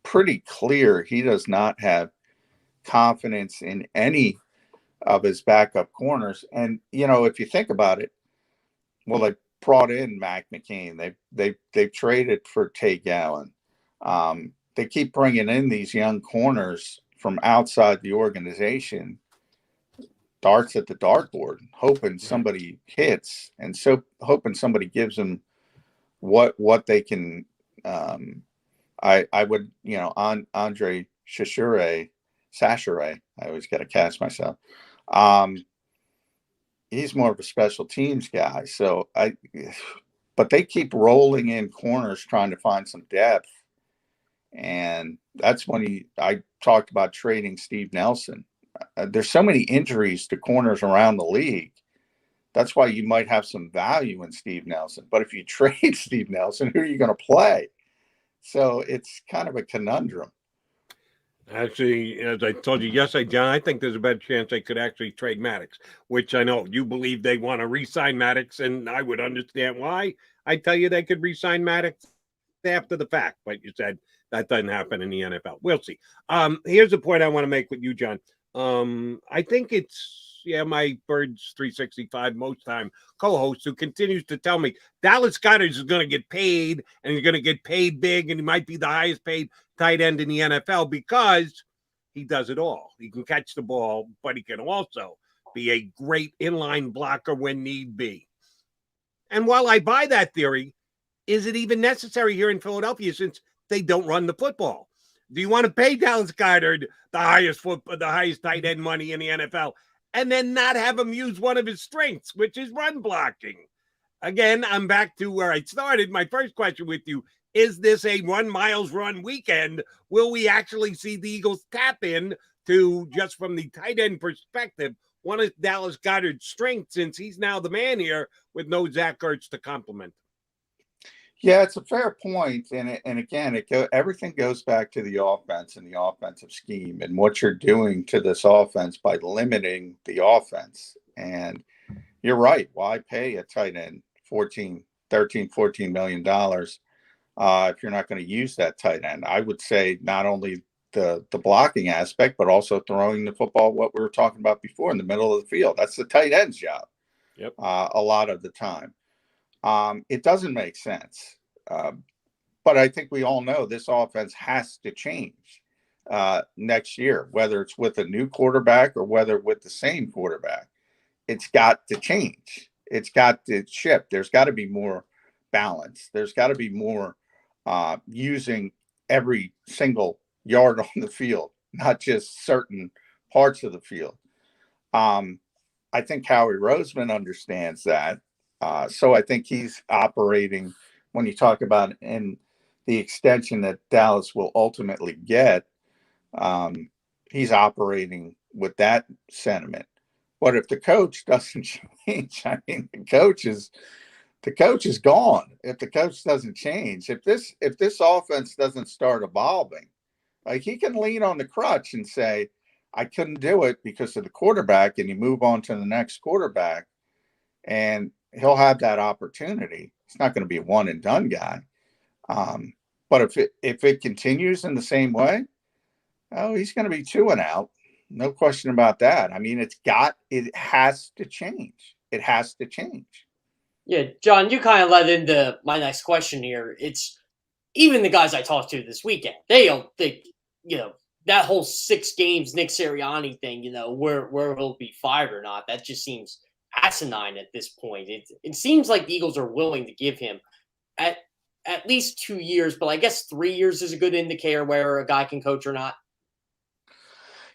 pretty clear he does not have confidence in any of his backup corners. And, if you think about it, well, they brought in Mac McCain. They've traded for Tay Gallen. They keep bringing in these young corners from outside the organization, darts at the dartboard, hoping somebody hits, and so hoping somebody gives them what they can. I would, Andre Chachere, I always got to catch myself. He's more of a special teams guy. But they keep rolling in corners trying to find some depth. And that's when I talked about trading Steve Nelson. There's so many injuries to corners around the league. That's why you might have some value in Steve Nelson. But if you trade Steve Nelson, who are you going to play? So it's kind of a conundrum. Actually, as I told you yesterday, John, I think there's a better chance they could actually trade Maddox, which I know you believe they want to re-sign Maddox, and I would understand why. I tell you they could re-sign Maddox after the fact, but you said that doesn't happen in the NFL. We'll see. Here's a point I want to make with you, John. I think it's my Birds 365 most time co-host who continues to tell me Dallas Goedert is going to get paid, and he's going to get paid big, and he might be the highest paid tight end in the NFL because he does it all. He can catch the ball, but he can also be a great inline blocker when need be. And while I buy that theory, is it even necessary here in Philadelphia since they don't run the football? Do you want to pay Dallas Goedert the highest tight end money in the NFL and then not have him use one of his strengths, which is run blocking? Again, I'm back to where I started. My first question with you, is this a Miles run weekend? Will we actually see the Eagles tap in to, just from the tight end perspective, one of Dallas Goedert's strengths, since he's now the man here with no Zach Ertz to complement? Yeah, it's a fair point. And again, everything goes back to the offense and the offensive scheme and what you're doing to this offense by limiting the offense. And you're right. Why pay a tight end $14 million if you're not going to use that tight end? I would say not only the blocking aspect, but also throwing the football, what we were talking about before, in the middle of the field. That's the tight end's job. Yep. A lot of the time. It doesn't make sense. But I think we all know this offense has to change next year, whether it's with a new quarterback or whether with the same quarterback. It's got to change. It's got to shift. There's got to be more balance. There's got to be more using every single yard on the field, not just certain parts of the field. I think Howie Roseman understands that. So I think he's operating, when you talk about in the extension that Dallas will ultimately get, he's operating with that sentiment. But if the coach doesn't change, I mean, the coach is gone. If the coach doesn't change, if this offense doesn't start evolving, like, he can lean on the crutch and say, I couldn't do it because of the quarterback, and you move on to the next quarterback. And he'll have that opportunity. He's not going to be a one and done guy. But if it continues in the same way, oh, he's going to be 2 and out. No question about that. I mean, it has to change. It has to change. Yeah, John, you kind of led into my next question here. It's even the guys I talked to this weekend, they don't think, that whole 6 games Nick Sirianni thing, where he'll be fired or not. That just seems asinine at this point. It seems like the Eagles are willing to give him at least 2 years, but I guess 3 years is a good indicator where a guy can coach or not.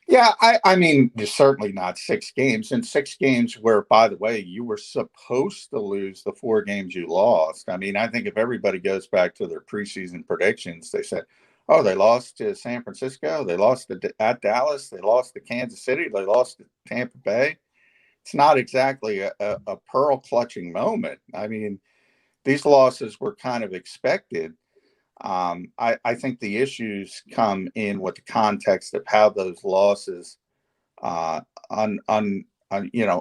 Yeah, I mean, certainly not 6 games. And 6 games where, by the way, you were supposed to lose the 4 games you lost. I mean, I think if everybody goes back to their preseason predictions, they said, oh, they lost to San Francisco, they lost at Dallas, they lost to Kansas City, they lost to Tampa Bay. It's not exactly a pearl-clutching moment. I mean, these losses were kind of expected. I think the issues come in with the context of how those losses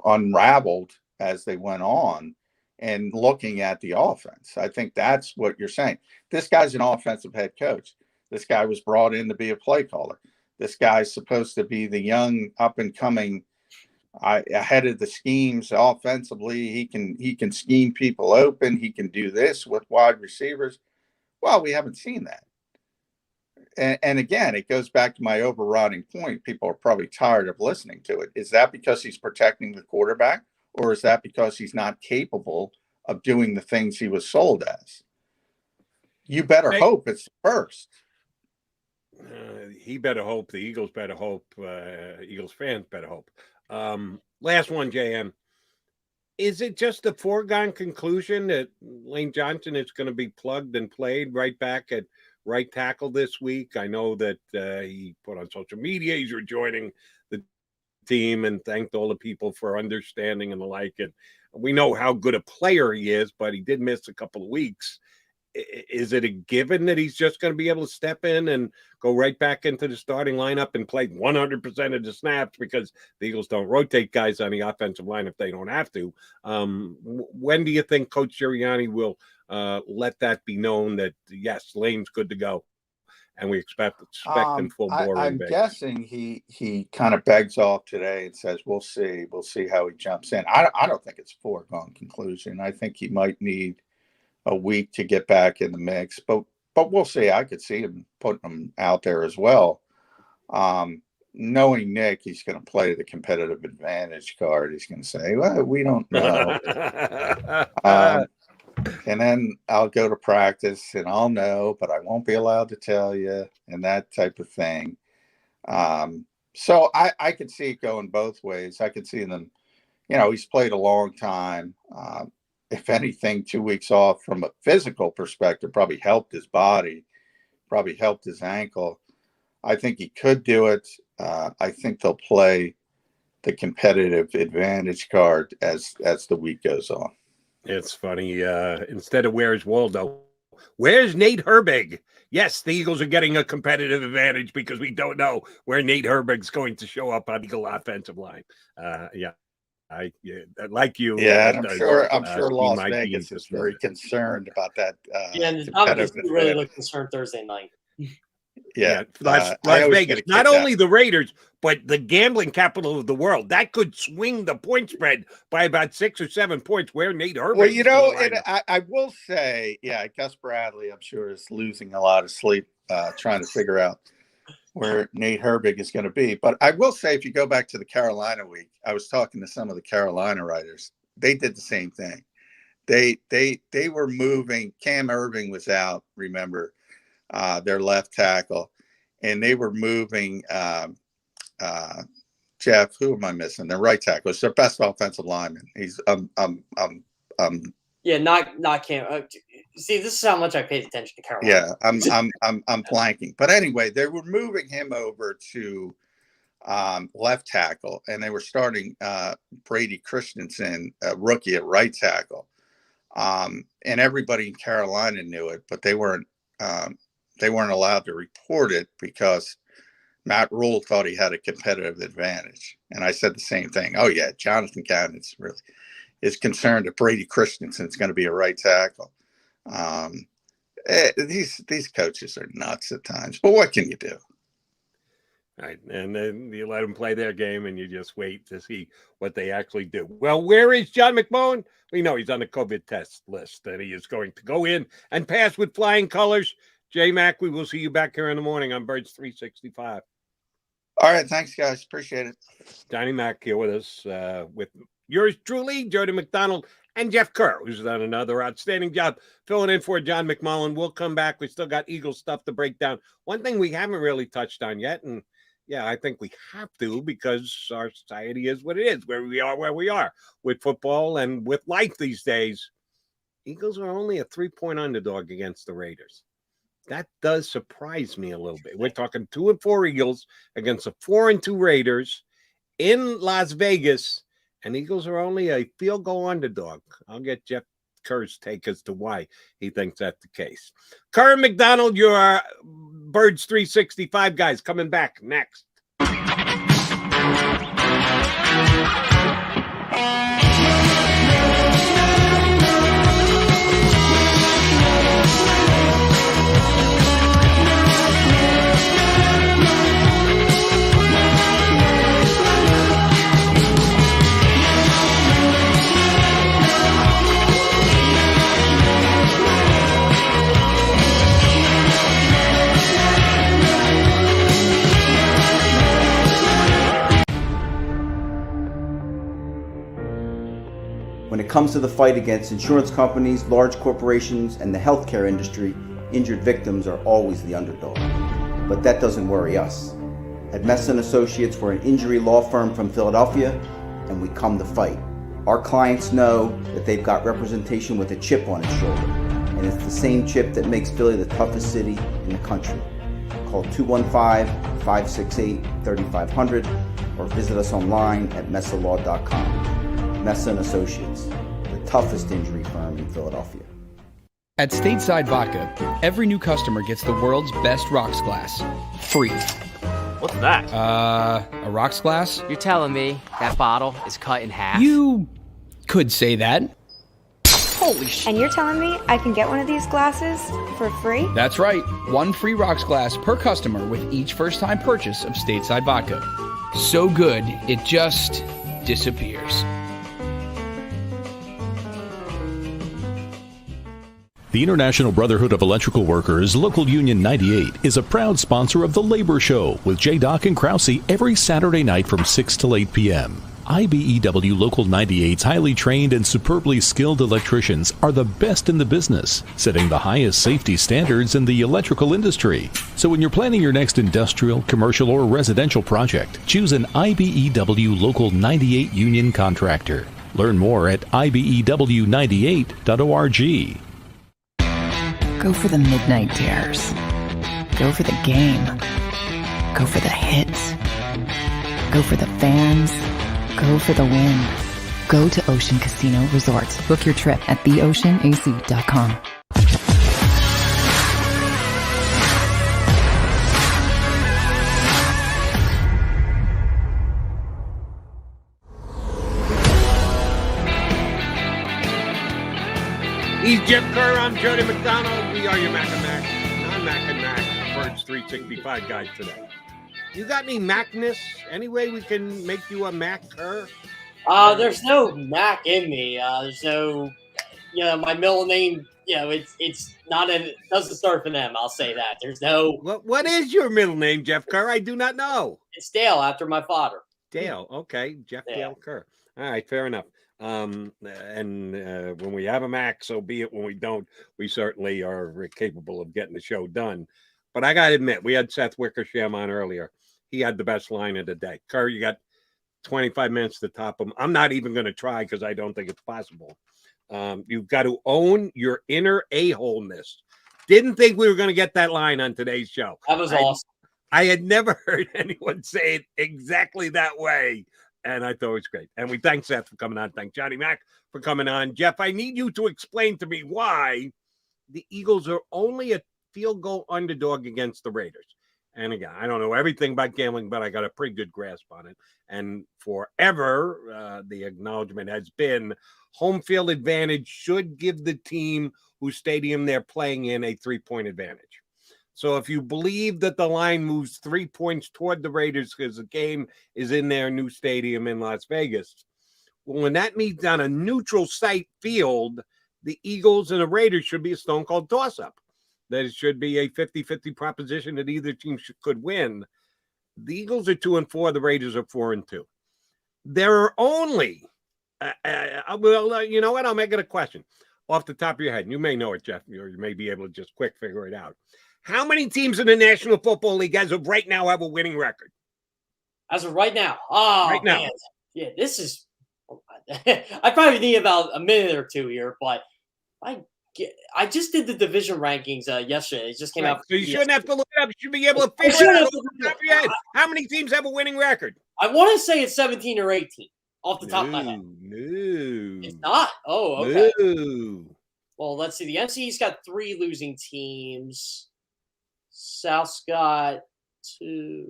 unraveled as they went on, and looking at the offense. I think that's what you're saying. This guy's an offensive head coach. This guy was brought in to be a play caller. This guy's supposed to be the young up and coming ahead of the schemes offensively. He can scheme people open. He can do this with wide receivers. Well, we haven't seen that. And again, it goes back to my overriding point. People are probably tired of listening to it. Is that because he's protecting the quarterback, or is that because he's not capable of doing the things he was sold as? You better hope it's first. He better hope. The Eagles better hope. Eagles fans better hope. Last one, JM. Is it just a foregone conclusion that Lane Johnson is going to be plugged and played right back at right tackle this week? I know that he put on social media he's rejoining the team and thanked all the people for understanding and the like. And we know how good a player he is, but he did miss a couple of weeks. Is it a given that he's just going to be able to step in and go right back into the starting lineup and play 100% of the snaps, because the Eagles don't rotate guys on the offensive line if they don't have to? When do you think Coach Sirianni will let that be known that, yes, Lane's good to go and we expect him full bore? I'm guessing he kind of begs off today and says, we'll see how he jumps in. I don't think it's a foregone conclusion. I think he might need a week to get back in the mix, but we'll see. I could see him putting him out there as well. Knowing Nick, he's going to play the competitive advantage card. He's going to say, well, we don't know. And then I'll go to practice and I'll know, but I won't be allowed to tell you, and that type of thing. So I could see it going both ways. I could see them, he's played a long time. If anything, 2 weeks off from a physical perspective probably helped his body, probably helped his ankle. I think he could do it. I think they'll play the competitive advantage card as the week goes on. It's funny. Instead of where's Waldo, where's Nate Herbig? Yes, the Eagles are getting a competitive advantage because we don't know where Nate Herbig's going to show up on the Eagle offensive line. Like you. Yeah, I'm sure Las Vegas is very concerned about that. And I'm just really looking concerned Thursday night. Yeah, Las Vegas. Not only the Raiders, but the gambling capital of the world. That could swing the point spread by about 6 or 7 points. Where Nate Herbig. Well, I will say, Gus Bradley, I'm sure, is losing a lot of sleep trying to figure out where Nate Herbig is going to be. But I will say, if you go back to the Carolina week, I was talking to some of the Carolina writers. They did the same thing. They were moving. Cam Irving was out, remember, their left tackle, and they were moving Jeff. Who am I missing? Their right tackle. It's their best offensive lineman. He's not Cam. See, this is how much I paid attention to Carolina. Yeah, I'm blanking. But anyway, they were moving him over to left tackle, and they were starting Brady Christensen, a rookie, at right tackle. And everybody in Carolina knew it, but they weren't allowed to report it because Matt Rule thought he had a competitive advantage. And I said the same thing. Oh yeah, Jonathan Cannon's really. is concerned that Brady Christensen's going to be a right tackle. These coaches are nuts at times, but what can you do? Right. And then you let them play their game and you just wait to see what they actually do. Well, where is John McMullen? We know he's on the COVID test list and he is going to go in and pass with flying colors. J-Mac, we will see you back here in the morning on Birds 365. All right. Thanks, guys. Appreciate it. Johnny Mac here with us, with yours truly, Jody McDonald, and Jeff Kerr, who's done another outstanding job filling in for John McMullen. We'll come back. We still got Eagles stuff to break down. One thing we haven't really touched on yet, and yeah, I think we have to because our society is what it is, where we are with football and with life these days. Eagles are only a 3-point underdog against the Raiders. That does surprise me a little bit. We're talking 2-4 Eagles against a 4-2 Raiders in Las Vegas, and Eagles are only a field goal underdog. I'll get Jeff Kerr's take as to why he thinks that's the case. Kerr and McDonald, your Birds 365 guys, coming back next. When it comes to the fight against insurance companies, large corporations, and the healthcare industry, injured victims are always the underdog. But that doesn't worry us. At Messa & Associates, we're an injury law firm from Philadelphia, and we come to fight. Our clients know that they've got representation with a chip on its shoulder, and it's the same chip that makes Philly the toughest city in the country. Call 215-568-3500 or visit us online at messalaw.com. Messa & Associates, the toughest injury firm in Philadelphia. At Stateside Vodka, every new customer gets the world's best rocks glass, free. What's that? A rocks glass? You're telling me that bottle is cut in half? You could say that. Holy shit. And you're telling me I can get one of these glasses for free? That's right. One free rocks glass per customer with each first-time purchase of Stateside Vodka. So good, it just disappears. The International Brotherhood of Electrical Workers, Local Union 98, is a proud sponsor of The Labor Show with J. and Krause every Saturday night from 6 to 8 p.m. IBEW Local 98's highly trained and superbly skilled electricians are the best in the business, setting the highest safety standards in the electrical industry. So when you're planning your next industrial, commercial, or residential project, choose an IBEW Local 98 union contractor. Learn more at IBEW98.org. Go for the midnight dares. Go for the game. Go for the hits. Go for the fans. Go for the win. Go to Ocean Casino Resort. Book your trip at theoceanac.com. He's Jeff Kerr. I'm Jody McDonald. We are your Mac and Mac. I'm Mac and Mac. Birds 365 guys today. You got any Macness? Any way we can make you a Mac Kerr? There's no Mac in me. There's no, my middle name. It's not it doesn't start with an M. I'll say that. There's no. What is your middle name, Jeff Kerr? I do not know. It's Dale after my father. Dale. Okay, Jeff Dale Kerr. All right, fair enough. When we have a Mac, so be it. When we don't, we certainly are capable of getting the show done. But I got to admit, we had Seth Wickersham on earlier. He had the best line of the day. Kerr, you got 25 minutes to top him. I'm not even going to try because I don't think it's possible. You've got to own your inner a-holeness. Didn't think we were going to get that line on today's show. That was awesome. I had never heard anyone say it exactly that way. And I thought it was great. And we thank Seth for coming on. Thank Johnny Mac for coming on. Jeff, I need you to explain to me why the Eagles are only a field goal underdog against the Raiders. And again, I don't know everything about gambling, but I got a pretty good grasp on it. And forever, the acknowledgement has been home field advantage should give the team whose stadium they're playing in a 3-point advantage. So if you believe that the line moves 3 points toward the Raiders because the game is in their new stadium in Las Vegas, well, when that meets on a neutral site field, the Eagles and the Raiders should be a stone cold toss-up. That it should be a 50-50 proposition that either team could win. The Eagles are 2-4. The Raiders are 4-2. There are only, you know what? I'll make it a question off the top of your head. You may know it, Jeff, or you may be able to just quick figure it out. How many teams in the National Football League as of right now have a winning record? As of right now? Oh, right now. Man. Yeah, this is – I probably need about a minute or two here, but I just did the division rankings yesterday. It just came out. So you shouldn't have to look it up. You should be able to figure it out off the top of your head. How many teams have a winning record? I want to say it's 17 or 18 off the top of my head. No. It's not? Oh, okay. No. Well, let's see. The NFC's got 3 losing teams. South's got 2.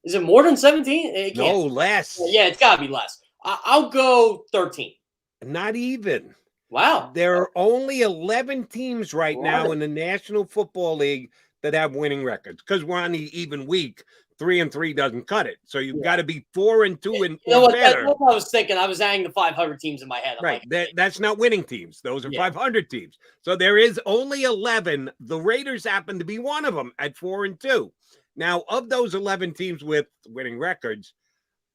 Is it more than 17? No, less. Yeah, it's got to be less. I'll go 13. Not even. Wow. There are only 11 teams right now in the National Football League that have winning records because we're on the even week. 3-3 doesn't cut it. So you've got to be 4-2 and you know what, better. that's what I was thinking. I was adding the 500 teams in my head. Right. That's not winning teams. Those are 500 teams. So there is only 11. The Raiders happen to be one of them at 4-2. Now, of those 11 teams with winning records,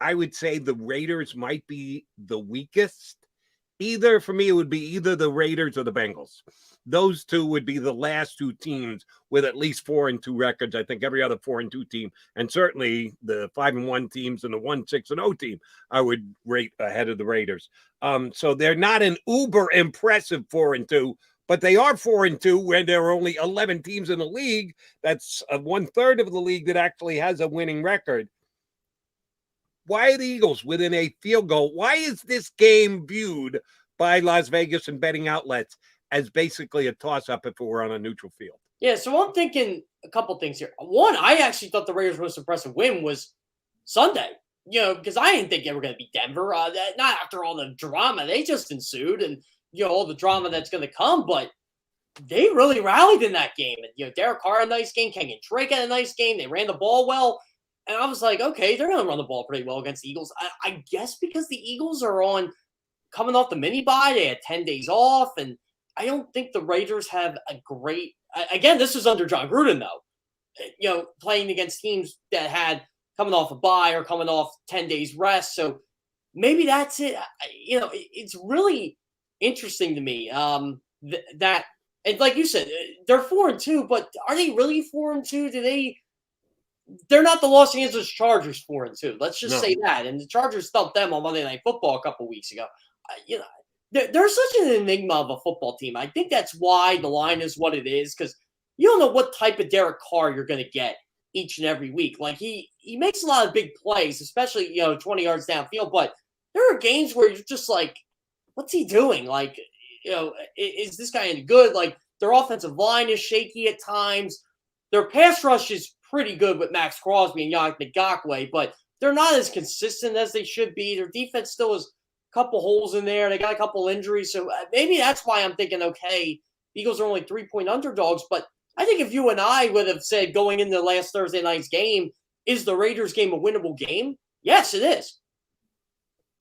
I would say the Raiders might be the weakest. Either, for me, it would be either the Raiders or the Bengals. Those two would be the last 2 teams with at least 4-2 records. I think every other 4-2 team, and certainly the 5-1 teams and the 1-6-0 team, I would rate ahead of the Raiders. So they're not an uber impressive 4-2, but they are 4-2 when there are only 11 teams in the league. That's 1/3 of the league that actually has a winning record. Why are the Eagles within a field goal? Why is this game viewed by Las Vegas and betting outlets as basically a toss-up if it were on a neutral field? Yeah, so I'm thinking a couple things here. One, I actually thought the Raiders' most impressive win was Sunday. Because I didn't think they were going to beat Denver. Not after all the drama they just ensued and, all the drama that's going to come. But they really rallied in that game. And, Derek Carr had a nice game. Kenyon Drake had a nice game. They ran the ball well. And I was like, okay, they're going to run the ball pretty well against the Eagles. I guess because the Eagles are coming off the mini-bye. They had 10 days off. And I don't think the Raiders have a great – again, this was under John Gruden, though. Playing against teams that had coming off a bye or coming off 10 days rest. So maybe that's it. It's really interesting to me that – and like you said, they're 4-2, but are they really 4-2? They're not the Los Angeles Chargers 4-2. Let's just say that. And the Chargers thumped them on Monday Night Football a couple weeks ago. They're such an enigma of a football team. I think that's why the line is what it is, because you don't know what type of Derek Carr you're going to get each and every week. Like he makes a lot of big plays, especially 20 yards downfield. But there are games where you're just like, what's he doing? Like, is this guy any good? Like their offensive line is shaky at times. Their pass rush is pretty good with Max Crosby and Yannick Ngakoue, but they're not as consistent as they should be. Their defense still has a couple holes in there. They got a couple injuries. So maybe that's why I'm thinking, okay, Eagles are only 3-point underdogs. But I think if you and I would have said going into last Thursday night's game, is the Raiders game a winnable game? Yes, it is.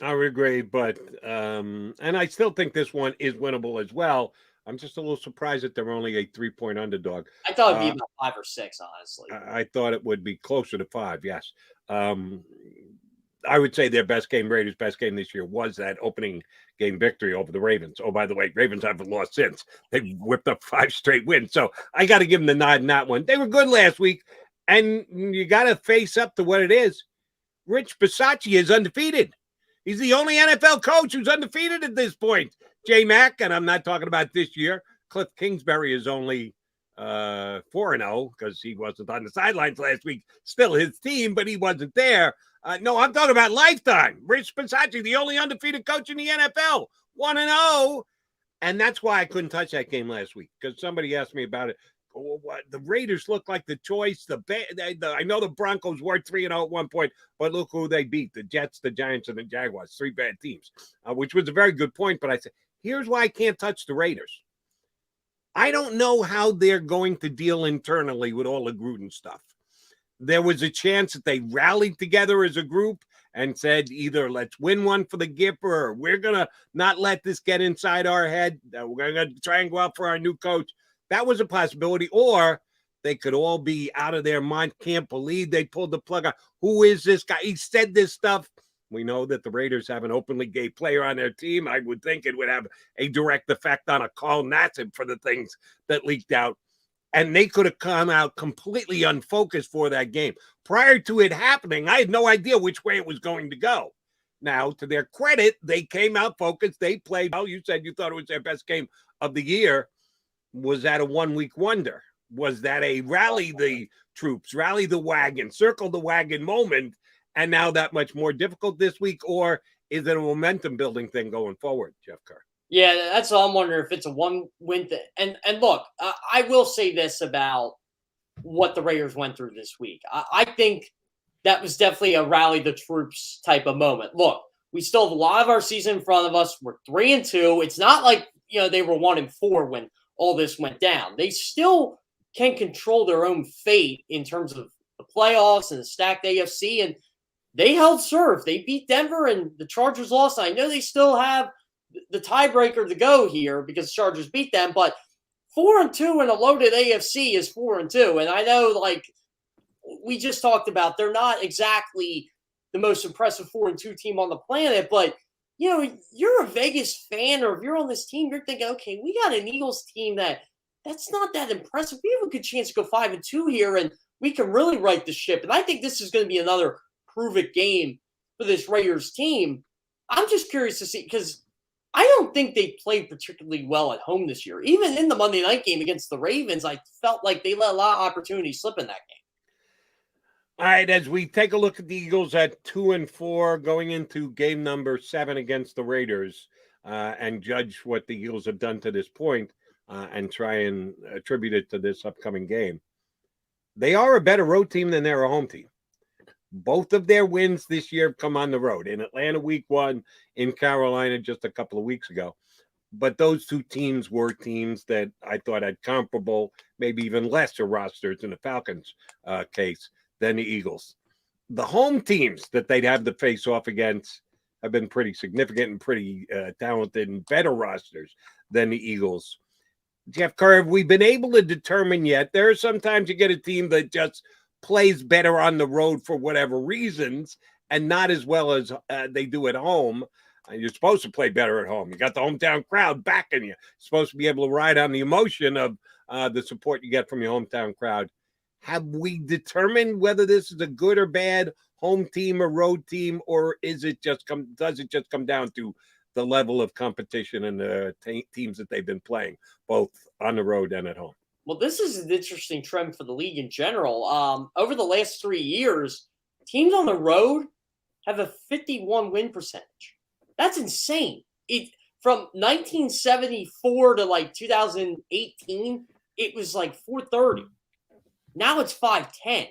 I would agree, but and I still think this one is winnable as well. I'm just a little surprised that they're only a 3-point underdog. I thought it'd be about 5 or 6, honestly. I thought it would be closer to 5, yes. I would say their Raiders' best game this year was that opening game victory over the Ravens. Oh, by the way, Ravens haven't lost since. They whipped up 5 straight wins. So I got to give them the nod in that one. They were good last week, and you got to face up to what it is. Rich Bisaccia is undefeated. He's the only NFL coach who's undefeated at this point. J-Mac, and I'm not talking about this year. Cliff Kingsbury is only 4-0 because he wasn't on the sidelines last week. Still his team, but he wasn't there. No, I'm talking about lifetime. Rich Bisaccia, the only undefeated coach in the NFL, 1-0. And that's why I couldn't touch that game last week, because somebody asked me about it. what the Raiders look like the choice. I know the Broncos were 3-0 at one point, but look who they beat: the Jets, the Giants, and the Jaguars. 3 bad teams, which was a very good point. But I said, here's why I can't touch the Raiders. I don't know how they're going to deal internally with all the Gruden stuff. There was a chance that they rallied together as a group and said, either let's win one for the Gipper, or we're going to not let this get inside our head. We're going to try and go out for our new coach. That was a possibility. Or they could all be out of their mind. Can't believe they pulled the plug out. Who is this guy? He said this stuff. We know that the Raiders have an openly gay player on their team. I would think it would have a direct effect on a Carl Nassib for the things that leaked out. And they could have come out completely unfocused for that game. Prior to it happening, I had no idea which way it was going to go. Now, to their credit, they came out focused. They played well. You said you thought it was their best game of the year. Was that a one-week wonder? Was that a rally the troops, rally the wagon, circle the wagon moment, and now that much more difficult this week? Or is it a momentum-building thing going forward, Jeff Kerr? Yeah, that's all I'm wondering, if it's a one-win thing. And look, I will say this about what the Raiders went through this week. I think that was definitely a rally the troops type of moment. Look, we still have a lot of our season in front of us. We're 3-2. It's not like, they were 1-4 when all this went down. They still can control their own fate in terms of the playoffs and the stacked AFC. And they held serve. They beat Denver, and the Chargers lost. I know they still have the tiebreaker to go here because the Chargers beat them, but 4-2 in a loaded AFC is 4-2. And I know, like we just talked about, they're not exactly the most impressive 4-2 team on the planet, but you're a Vegas fan, or if you're on this team, you're thinking, okay, we got an Eagles team that's not that impressive. We have a good chance to go 5-2 here, and we can really right the ship. And I think this is going to be another prove-it game for this Raiders team. I'm just curious to see, because I don't think they played particularly well at home this year. Even in the Monday night game against the Ravens, I felt like they let a lot of opportunities slip in that game. All right, as we take a look at the Eagles at 2-4 going into game number 7 against the Raiders, and judge what the Eagles have done to this point, and try and attribute it to this upcoming game. They are a better road team than they're a home team. Both of their wins this year have come on the road. In Atlanta week 1, in Carolina just a couple of weeks ago. But those two teams were teams that I thought had comparable, maybe even lesser rosters in the Falcons case than the Eagles. The home teams that they'd have to face off against have been pretty significant and pretty talented and better rosters than the Eagles. Jeff Kerr, have we been able to determine yet? There are sometimes you get a team that just plays better on the road for whatever reasons and not as well as they do at home. You're supposed to play better at home. You got the hometown crowd backing you. You're supposed to be able to ride on the emotion of the support you get from your hometown crowd. Have we determined whether this is a good or bad home team or road team, or does it just come down to the level of competition and the teams that they've been playing, both on the road and at home? Well, this is an interesting trend for the league in general. Over the last 3 years, teams on the road have a 51 win percentage. That's insane. From 1974 to like 2018, it was like 430. Now it's 510.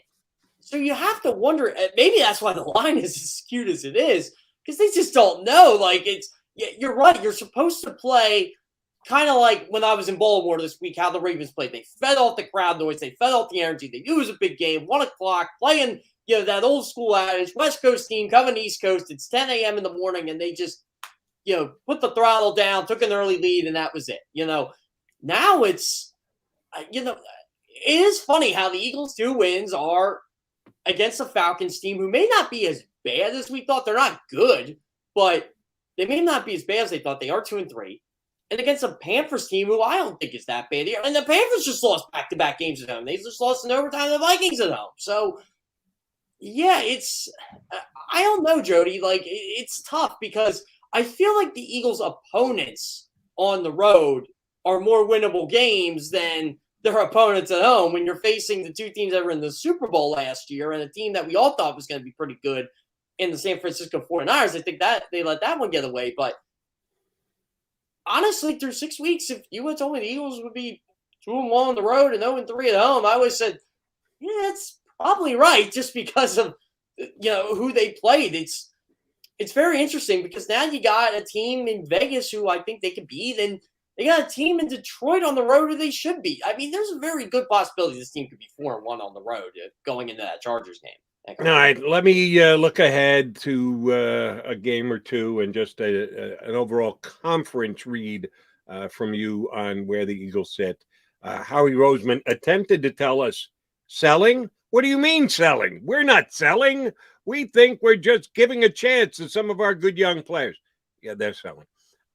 So you have to wonder, maybe that's why the line is as skewed as it is, because they just don't know. Like, you're right. You're supposed to play kind of like when I was in Baltimore this week, how the Ravens played. They fed off the crowd noise. They fed off the energy. They knew it was a big game, 1 o'clock, playing, that old school adage, West Coast team coming East Coast. It's 10 a.m. in the morning, and they just, put the throttle down, took an early lead, and that was it. Now it's, it is funny how the Eagles' 2 wins are against the Falcons team, who may not be as bad as we thought. They're not good, but they may not be as bad as they thought. They are 2-3. And against a Panthers team who I don't think is that bad here. And the Panthers just lost back-to-back games at home. They just lost in overtime to the Vikings at home. So, yeah, I don't know, Jody. Like, it's tough because I feel like the Eagles' opponents on the road are more winnable games than their opponents at home when you're facing the 2 teams that were in the Super Bowl last year and a team that we all thought was going to be pretty good in the San Francisco 49ers. I think that they let that one get away. But honestly, through 6 weeks, if you had told me the Eagles would be 2-1 on the road and 0-3 at home. I always said, yeah, that's probably right, just because of who they played. It's very interesting because now you got a team in Vegas who I think they could beat, and they got a team in Detroit on the road who they should beat. I mean, there's a very good possibility this team could be 4-1 on the road going into that Chargers game. All right, let me look ahead to a game or two and just an overall conference read from you on where the Eagles sit. Howie Roseman attempted to tell us selling. What do you mean selling? We're not selling. We think we're just giving a chance to some of our good young players. Yeah, they're selling.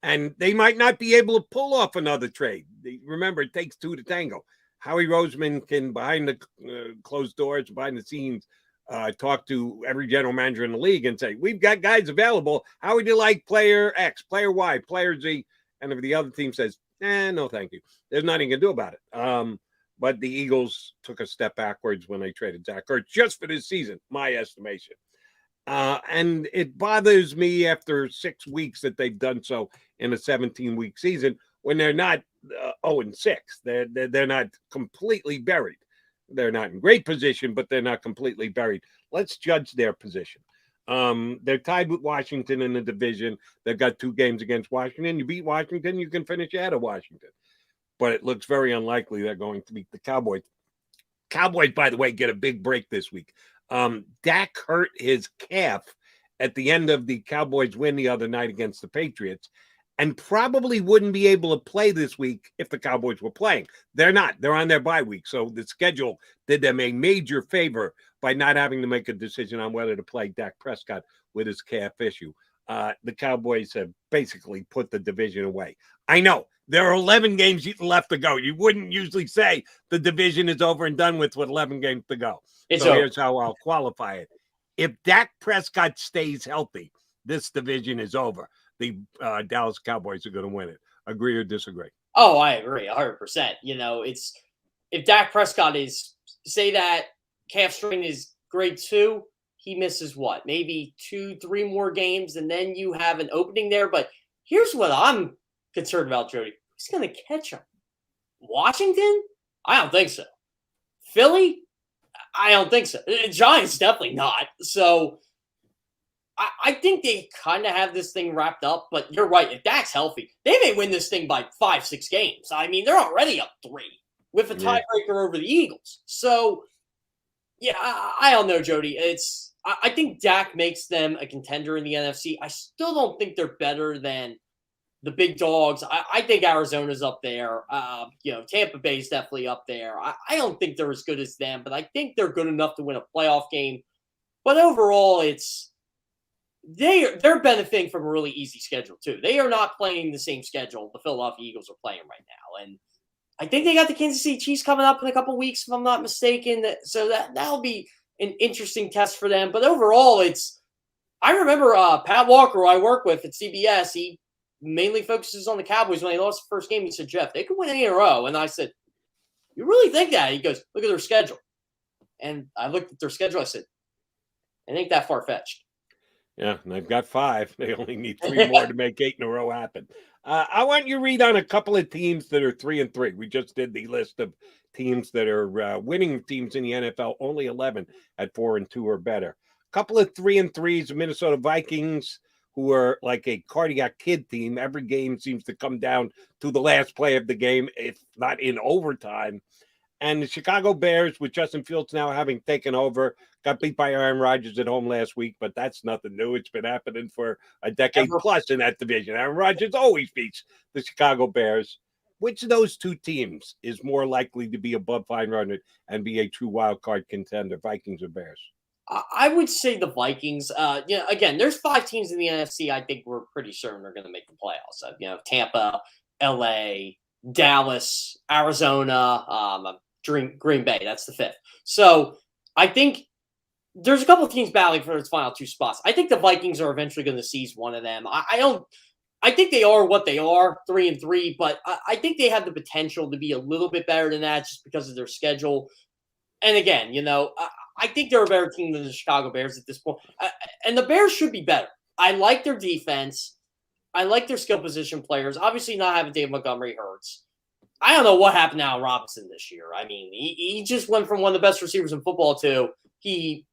And they might not be able to pull off another trade. Remember, it takes two to tango. Howie Roseman can, behind the closed doors, behind the scenes, talk to every general manager in the league and say, we've got guys available. How would you like player X, player Y, player Z? And if the other team says, no, thank you, there's nothing you can do about it. But the Eagles took a step backwards when they traded Zach Ertz just for this season, my estimation. And it bothers me after 6 weeks that they've done so in a 17-week season when they're not 0-6. They're not completely buried. They're not in great position, but they're not completely buried. Let's judge their position. They're tied with Washington in the division. They've got 2 games against Washington. You beat Washington, you can finish ahead of Washington. But it looks very unlikely they're going to beat the Cowboys. Cowboys, by the way, get a big break this week. Dak hurt his calf at the end of the Cowboys win the other night against the Patriots and probably wouldn't be able to play this week if the Cowboys were playing. They're not. They're on their bye week. So the schedule did them a major favor by not having to make a decision on whether to play Dak Prescott with his calf issue. The Cowboys have basically put the division away. I know there are 11 games left to go. You wouldn't usually say the division is over and done with 11 games to go. So here's how I'll qualify it. If Dak Prescott stays healthy, this division is over. The Dallas Cowboys are going to win it. Agree or disagree? Oh, I agree 100%. It's if Dak Prescott say that calf strain is grade 2, he misses what? Maybe 2-3 more games, and then you have an opening there. But here's what I'm concerned about, Jody. Who's going to catch him? Washington? I don't think so. Philly? I don't think so. Giants, definitely not. So I think they kind of have this thing wrapped up, but you're right. If Dak's healthy, they may win this thing by 5-6 games. I mean, they're already up 3 with a tiebreaker over the Eagles. So, yeah, I don't know, Jody. I think Dak makes them a contender in the NFC. I still don't think they're better than the big dogs. I think Arizona's up there. Tampa Bay's definitely up there. I don't think they're as good as them, but I think they're good enough to win a playoff game. But overall, they're benefiting from a really easy schedule too. They are not playing the same schedule the Philadelphia Eagles are playing right now, and I think they got the Kansas City Chiefs coming up in a couple weeks, if I'm not mistaken. So that'll be an interesting test for them. But overall, I remember Pat Walker, who I work with at CBS. He mainly focuses on the Cowboys. When they lost the first game, he said, "Jeff, they could win 8 in a row." And I said, "You really think that?" He goes, "Look at their schedule." And I looked at their schedule. I said, "It ain't that far-fetched." Yeah, and they've got 5. They only need 3 more to make 8 in a row happen. I want you to read on a couple of teams that are 3-3. We just did the list of teams that are winning teams in the NFL. Only 11 at 4-2 or better. A couple of 3-3s, the Minnesota Vikings, who are like a cardiac kid team. Every game seems to come down to the last play of the game, if not in overtime. And the Chicago Bears, with Justin Fields now having taken over, got beat by Aaron Rodgers at home last week, but that's nothing new. It's been happening for a decade plus in that division. Aaron Rodgers always beats the Chicago Bears. Which of those 2 teams is more likely to be above 500 and be a true wild card contender, Vikings or Bears? I would say the Vikings. Again, there's 5 teams in the NFC I think we're pretty certain are going to make the playoffs. Tampa, LA, Dallas, Arizona, Green Bay. That's the 5th. So I think there's a couple of teams battling for its final 2 spots. I think the Vikings are eventually going to seize one of them. I think they are what they are, 3-3, but I think they have the potential to be a little bit better than that just because of their schedule. And again, I think they're a better team than the Chicago Bears at this point. And the Bears should be better. I like their defense. I like their skill position players. Obviously, not having Dave Montgomery hurts. I don't know what happened to Allen Robinson this year. I mean, he just went from one of the best receivers in football to he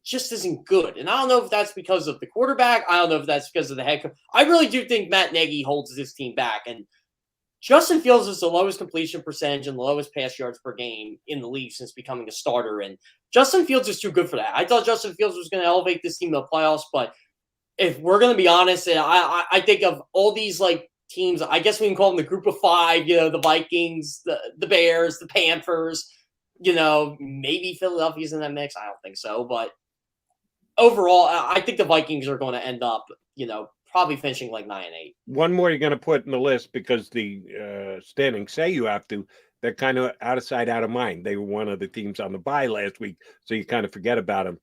just isn't good. And I don't know if that's because of the quarterback. I don't know if that's because of the head coach. I really do think Matt Nagy holds this team back. And Justin Fields is the lowest completion percentage and the lowest pass yards per game in the league since becoming a starter. And Justin Fields is too good for that. I thought Justin Fields was going to elevate this team to the playoffs, but if we're going to be honest, and I think of all these like teams, I guess we can call them the group of five, the Vikings, the Bears, the Panthers, maybe Philadelphia's in that mix. I don't think so, but overall, I think the Vikings are going to end up, probably finishing like 9-8. One more you're going to put in the list because the standings say you have to. They're kind of out of sight, out of mind. They were one of the teams on the bye last week, so you kind of forget about them.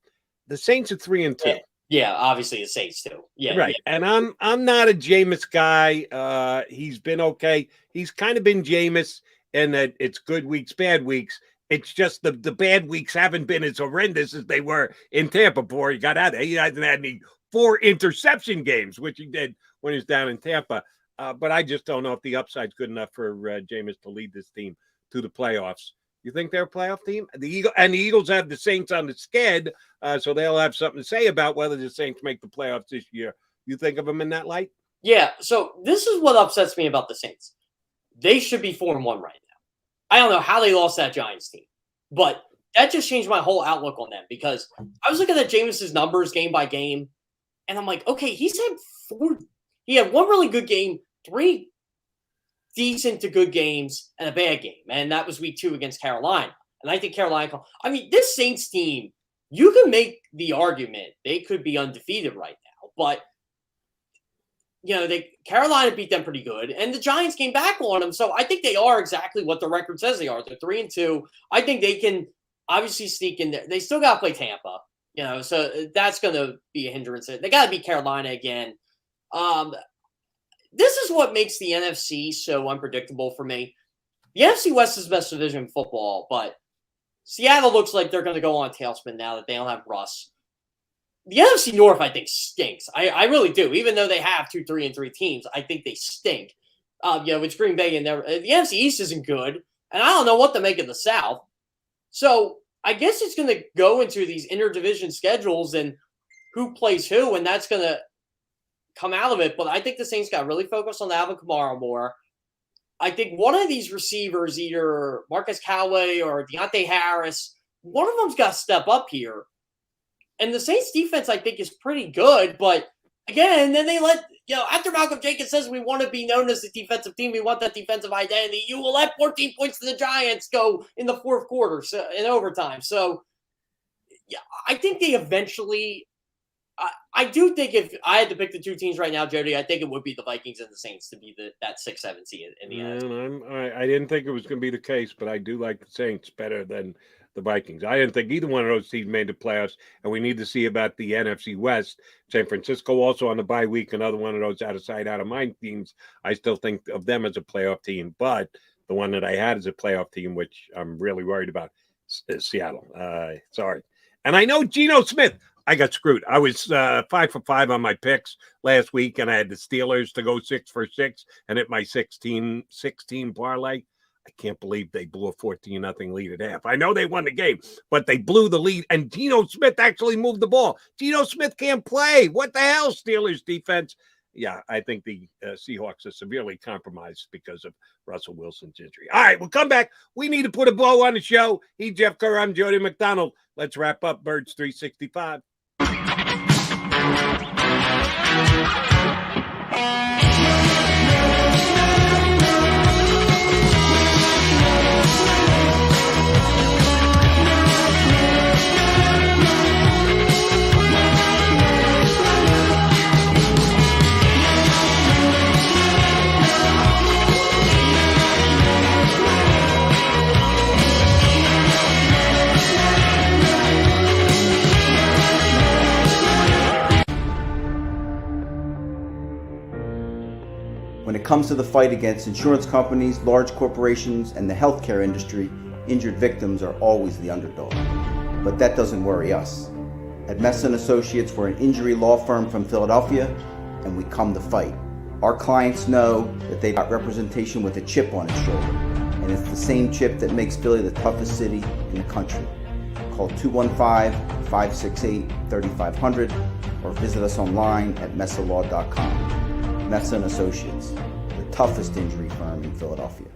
The Saints are 3-2. Yeah, obviously the Saints too. Yeah, right. Yeah. And I'm not a Jameis guy. He's been okay. He's kind of been Jameis in that it's good weeks, bad weeks. It's just the bad weeks haven't been as horrendous as they were in Tampa before he got out there. He hasn't had any 4 interception games, which he did when he was down in Tampa. But I just don't know if the upside's good enough for Jameis to lead this team to the playoffs. You think they're a playoff team? The Eagles have the Saints on the sked, so they'll have something to say about whether the Saints make the playoffs this year. You think of them in that light? Yeah, so this is what upsets me about the Saints. They should be 4-1 right now. I don't know how they lost that Giants team, but that just changed my whole outlook on them because I was looking at Jameis's numbers game by game, and I'm like, okay, he had 1 really good game, 3 decent to good games, and a bad game. And that was week 2 against Carolina. And I think Carolina, this Saints team, you can make the argument they could be undefeated right now. But, Carolina beat them pretty good. And the Giants came back on them. So I think they are exactly what the record says they are. They're 3-2. I think they can obviously sneak in there. They still got to play Tampa, so that's going to be a hindrance. They got to beat Carolina again. This is what makes the NFC so unpredictable for me. The NFC West is the best division in football, but Seattle looks like they're going to go on a tailspin now that they don't have Russ. The NFC North, I think, stinks. I really do. Even though they have 2 3-3 teams, I think they stink. With Green Bay in there. The NFC East isn't good, and I don't know what to make of the South. So I guess it's going to go into these interdivision schedules and who plays who, and that's going to come out of it. But I think the Saints got really focused on Alvin Kamara more. I think one of these receivers, either Marcus Callaway or Deontay Harris, one of them's got to step up here. And the Saints defense, I think, is pretty good. But again, then they let, after Malcolm Jenkins says we want to be known as a defensive team, we want that defensive identity, you will let 14 points to the Giants go in the 4th quarter, so in overtime. So, yeah, I think they eventually I do think if I had to pick the 2 teams right now, Jody, I think it would be the Vikings and the Saints to be that 6-7 seed in the NFC. I didn't think it was going to be the case, but I do like the Saints better than the Vikings. I didn't think either one of those teams made the playoffs, and we need to see about the NFC West. San Francisco also on the bye week, another one of those out of sight, out of mind teams. I still think of them as a playoff team, but the one that I had as a playoff team, which I'm really worried about, is Seattle. Sorry. And I know Geno Smith. I got screwed. I was 5 for 5 on my picks last week, and I had the Steelers to go 6 for 6 and hit my 16 parlay. I can't believe they blew a 14-0 lead at half. I know they won the game, but they blew the lead, and Geno Smith actually moved the ball. Geno Smith can't play. What the hell, Steelers defense? Yeah, I think the Seahawks are severely compromised because of Russell Wilson's injury. All right, we'll come back. We need to put a bow on the show. He's Jeff Kerr. I'm Jody McDonald. Let's wrap up Birds 365. When it comes to the fight against insurance companies, large corporations, and the healthcare industry, injured victims are always the underdog. But that doesn't worry us. At Messa & Associates, we're an injury law firm from Philadelphia, and we come to fight. Our clients know that they've got representation with a chip on its shoulder. and it's the same chip that makes Philly the toughest city in the country. Call 215-568-3500 or visit us online at messalaw.com. Messa & Associates, the toughest injury firm in Philadelphia.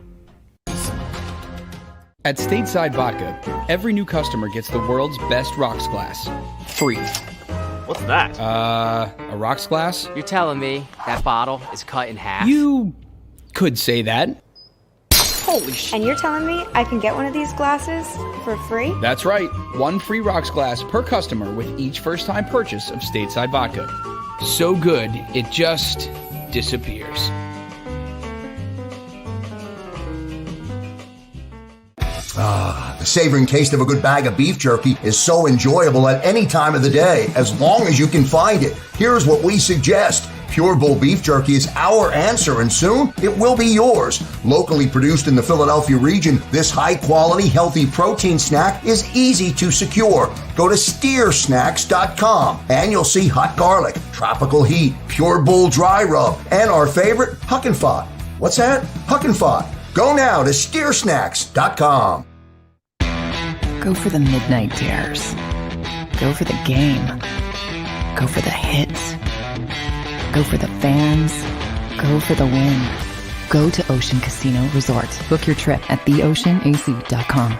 At Stateside Vodka, every new customer gets the world's best rocks glass. Free. What's that? A rocks glass? You're telling me that bottle is cut in half? You could say that. Holy shit. And you're telling me I can get one of these glasses for free? That's right. One free rocks glass per customer with each first-time purchase of Stateside Vodka. So good, it just disappears. The savoring taste of a good bag of beef jerky is so enjoyable at any time of the day, as long as you can find it. Here's what we suggest. Pure Bull Beef Jerky is our answer, and soon it will be yours. Locally produced in the Philadelphia region, this high-quality, healthy protein snack is easy to secure. Go to steersnacks.com, and you'll see hot garlic, tropical heat, Pure Bull dry rub, and our favorite, Huck and Fod. What's that? Huck and Fod. Go now to steersnacks.com. Go for the midnight dares. Go for the game. Go for the hits. Go for the fans. Go for the win. Go to Ocean Casino Resort. Book your trip at theoceanac.com.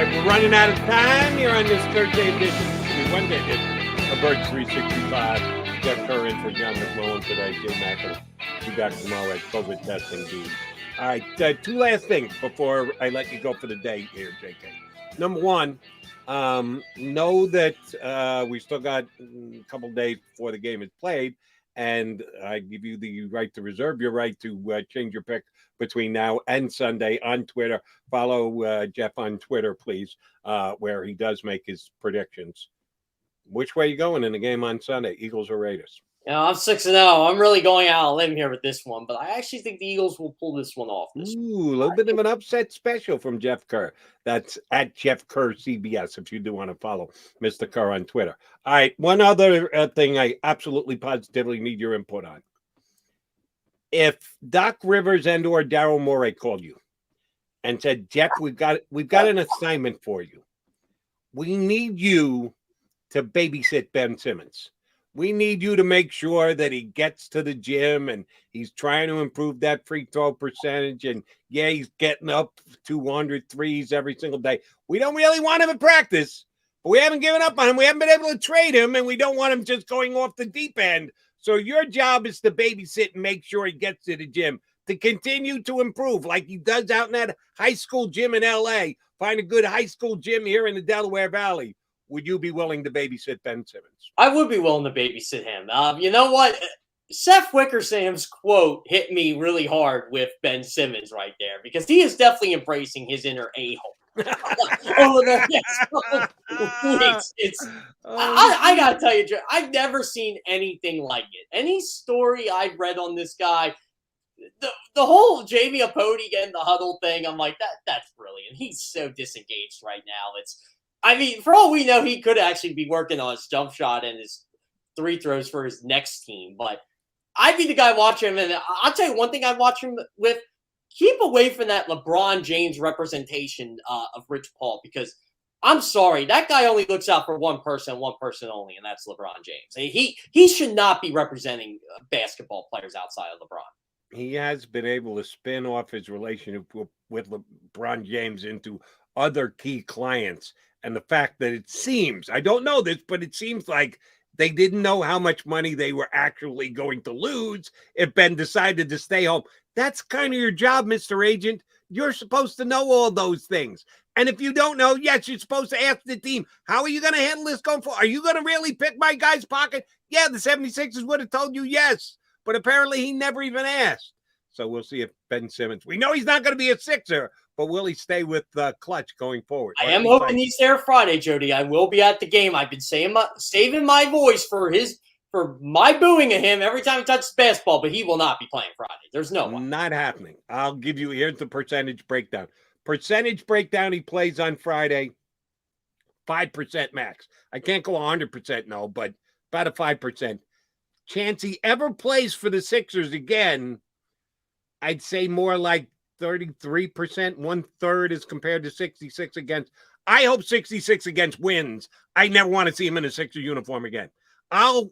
We're running out of time here on this Thursday edition, Wednesday edition of Birds 365. Jeff Kerr in for John McMullen today. Jim Macker, be back tomorrow at COVID testing duty. All right, two last things before I let you go for the day here, JK. Number one, know that we still got a couple days before the game is played, and I give you the right to reserve your right to change your pick between now and Sunday on Twitter. Follow Jeff on Twitter, please, where he does make his predictions. Which way are you going in the game on Sunday, Eagles or Raiders? I'm 6-0. I'm really going out on a limb here with this one, but I actually think the Eagles will pull this one off. A little bit of an upset special from Jeff Kerr. That's at Jeff Kerr CBS if you do want to follow Mr. Kerr on Twitter. All right, one other thing I absolutely positively need your input on. If Doc Rivers and or Daryl Morey called you and said, Jeff, we've got an assignment for you. We need you to babysit Ben Simmons. We need you to make sure that he gets to the gym and he's trying to improve that free throw percentage. And yeah, he's getting up 200 threes every single day. We don't really want him in practice, but we haven't given up on him. We haven't been able to trade him, and we don't want him just going off the deep end. So your job is to babysit and make sure he gets to the gym to continue to improve like he does out in that high school gym in L.A. Find a good high school gym here in the Delaware Valley. Would you be willing to babysit Ben Simmons? I would be willing to babysit him. You know what? Seth Wickersham's quote hit me really hard with Ben Simmons right there, because he is definitely embracing his inner a-hole. Over the next couple weeks. I gotta tell you, Joe, I've never seen anything like it. Any story I've read on this guy, the whole Jamie Apodi getting the huddle thing, I'm like, that's brilliant. He's so disengaged right now. I mean, for all we know, he could actually be working on his jump shot and his three throws for his next team. But I'd be the guy watching him, and I'll tell you one thing I'd watch him with: keep away from that LeBron James representation of Rich Paul, because I'm sorry, that guy only looks out for one person only, and that's LeBron James. He should not be representing basketball players outside of LeBron. He has been able to spin off his relationship with LeBron James into other key clients. And the fact that it seems, I don't know this, but it seems like they didn't know how much money they were actually going to lose if Ben decided to stay home. That's kind of your job, Mr. Agent. You're supposed to know all those things. And if you don't know, yes, you're supposed to ask the team, how are you going to handle this going forward? Are you going to really pick my guy's pocket? Yeah, the 76ers would have told you yes, but apparently he never even asked. So we'll see if Ben Simmons, we know he's not going to be a Sixer, but will he stay with Clutch going forward? I am hoping he's there Friday, Jody. I will be at the game. I've been saving my voice for my booing of him every time he touches basketball, but he will not be playing Friday. There's no one. Not happening. I'll give you, here's the percentage breakdown. Percentage breakdown he plays on Friday, 5% max. I can't go 100% no, but about a 5%. Chance he ever plays for the Sixers again, I'd say more like 33%, 1/3 as compared to 66 against. I hope 66 against wins. I never want to see him in a Sixer uniform again. I'll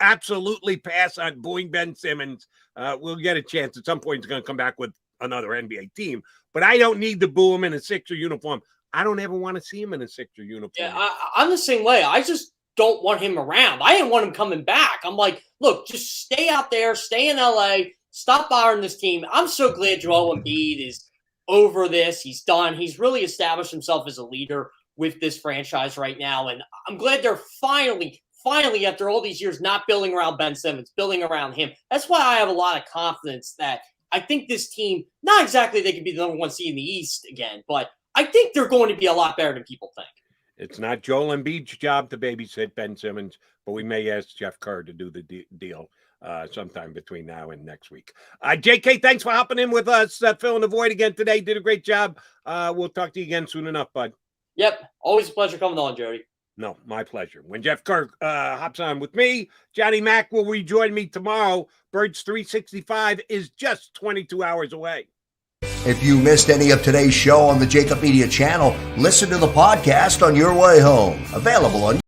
absolutely pass on booing Ben Simmons. We'll get a chance at some point. He's going to come back with another NBA team, but I don't need to boo him in a Sixer uniform. I don't ever want to see him in a Sixer uniform. Yeah, I'm the same way. I just don't want him around. I didn't want him coming back. I'm like, look, just stay out there, stay in LA, stop bothering this team. I'm so glad Joel Embiid is over this. He's done. He's really established himself as a leader with this franchise right now. And I'm glad they're finally, after all these years, not building around Ben Simmons, building around him. That's why I have a lot of confidence that I think this team, not exactly they could be the number 1 seed in the East again, but I think they're going to be a lot better than people think. It's not Joel Embiid's job to babysit Ben Simmons, but we may ask Jeff Kerr to do the deal sometime between now and next week. JK, thanks for hopping in with us, filling the void again today. Did a great job. We'll talk to you again soon enough, bud. Yep. Always a pleasure coming on, Jody. No, my pleasure. When Jeff Kerr hops on with me, Johnny Mack will rejoin me tomorrow. Birds 365 is just 22 hours away. If you missed any of today's show on the JAKIB Media channel, listen to the podcast on your way home. Available on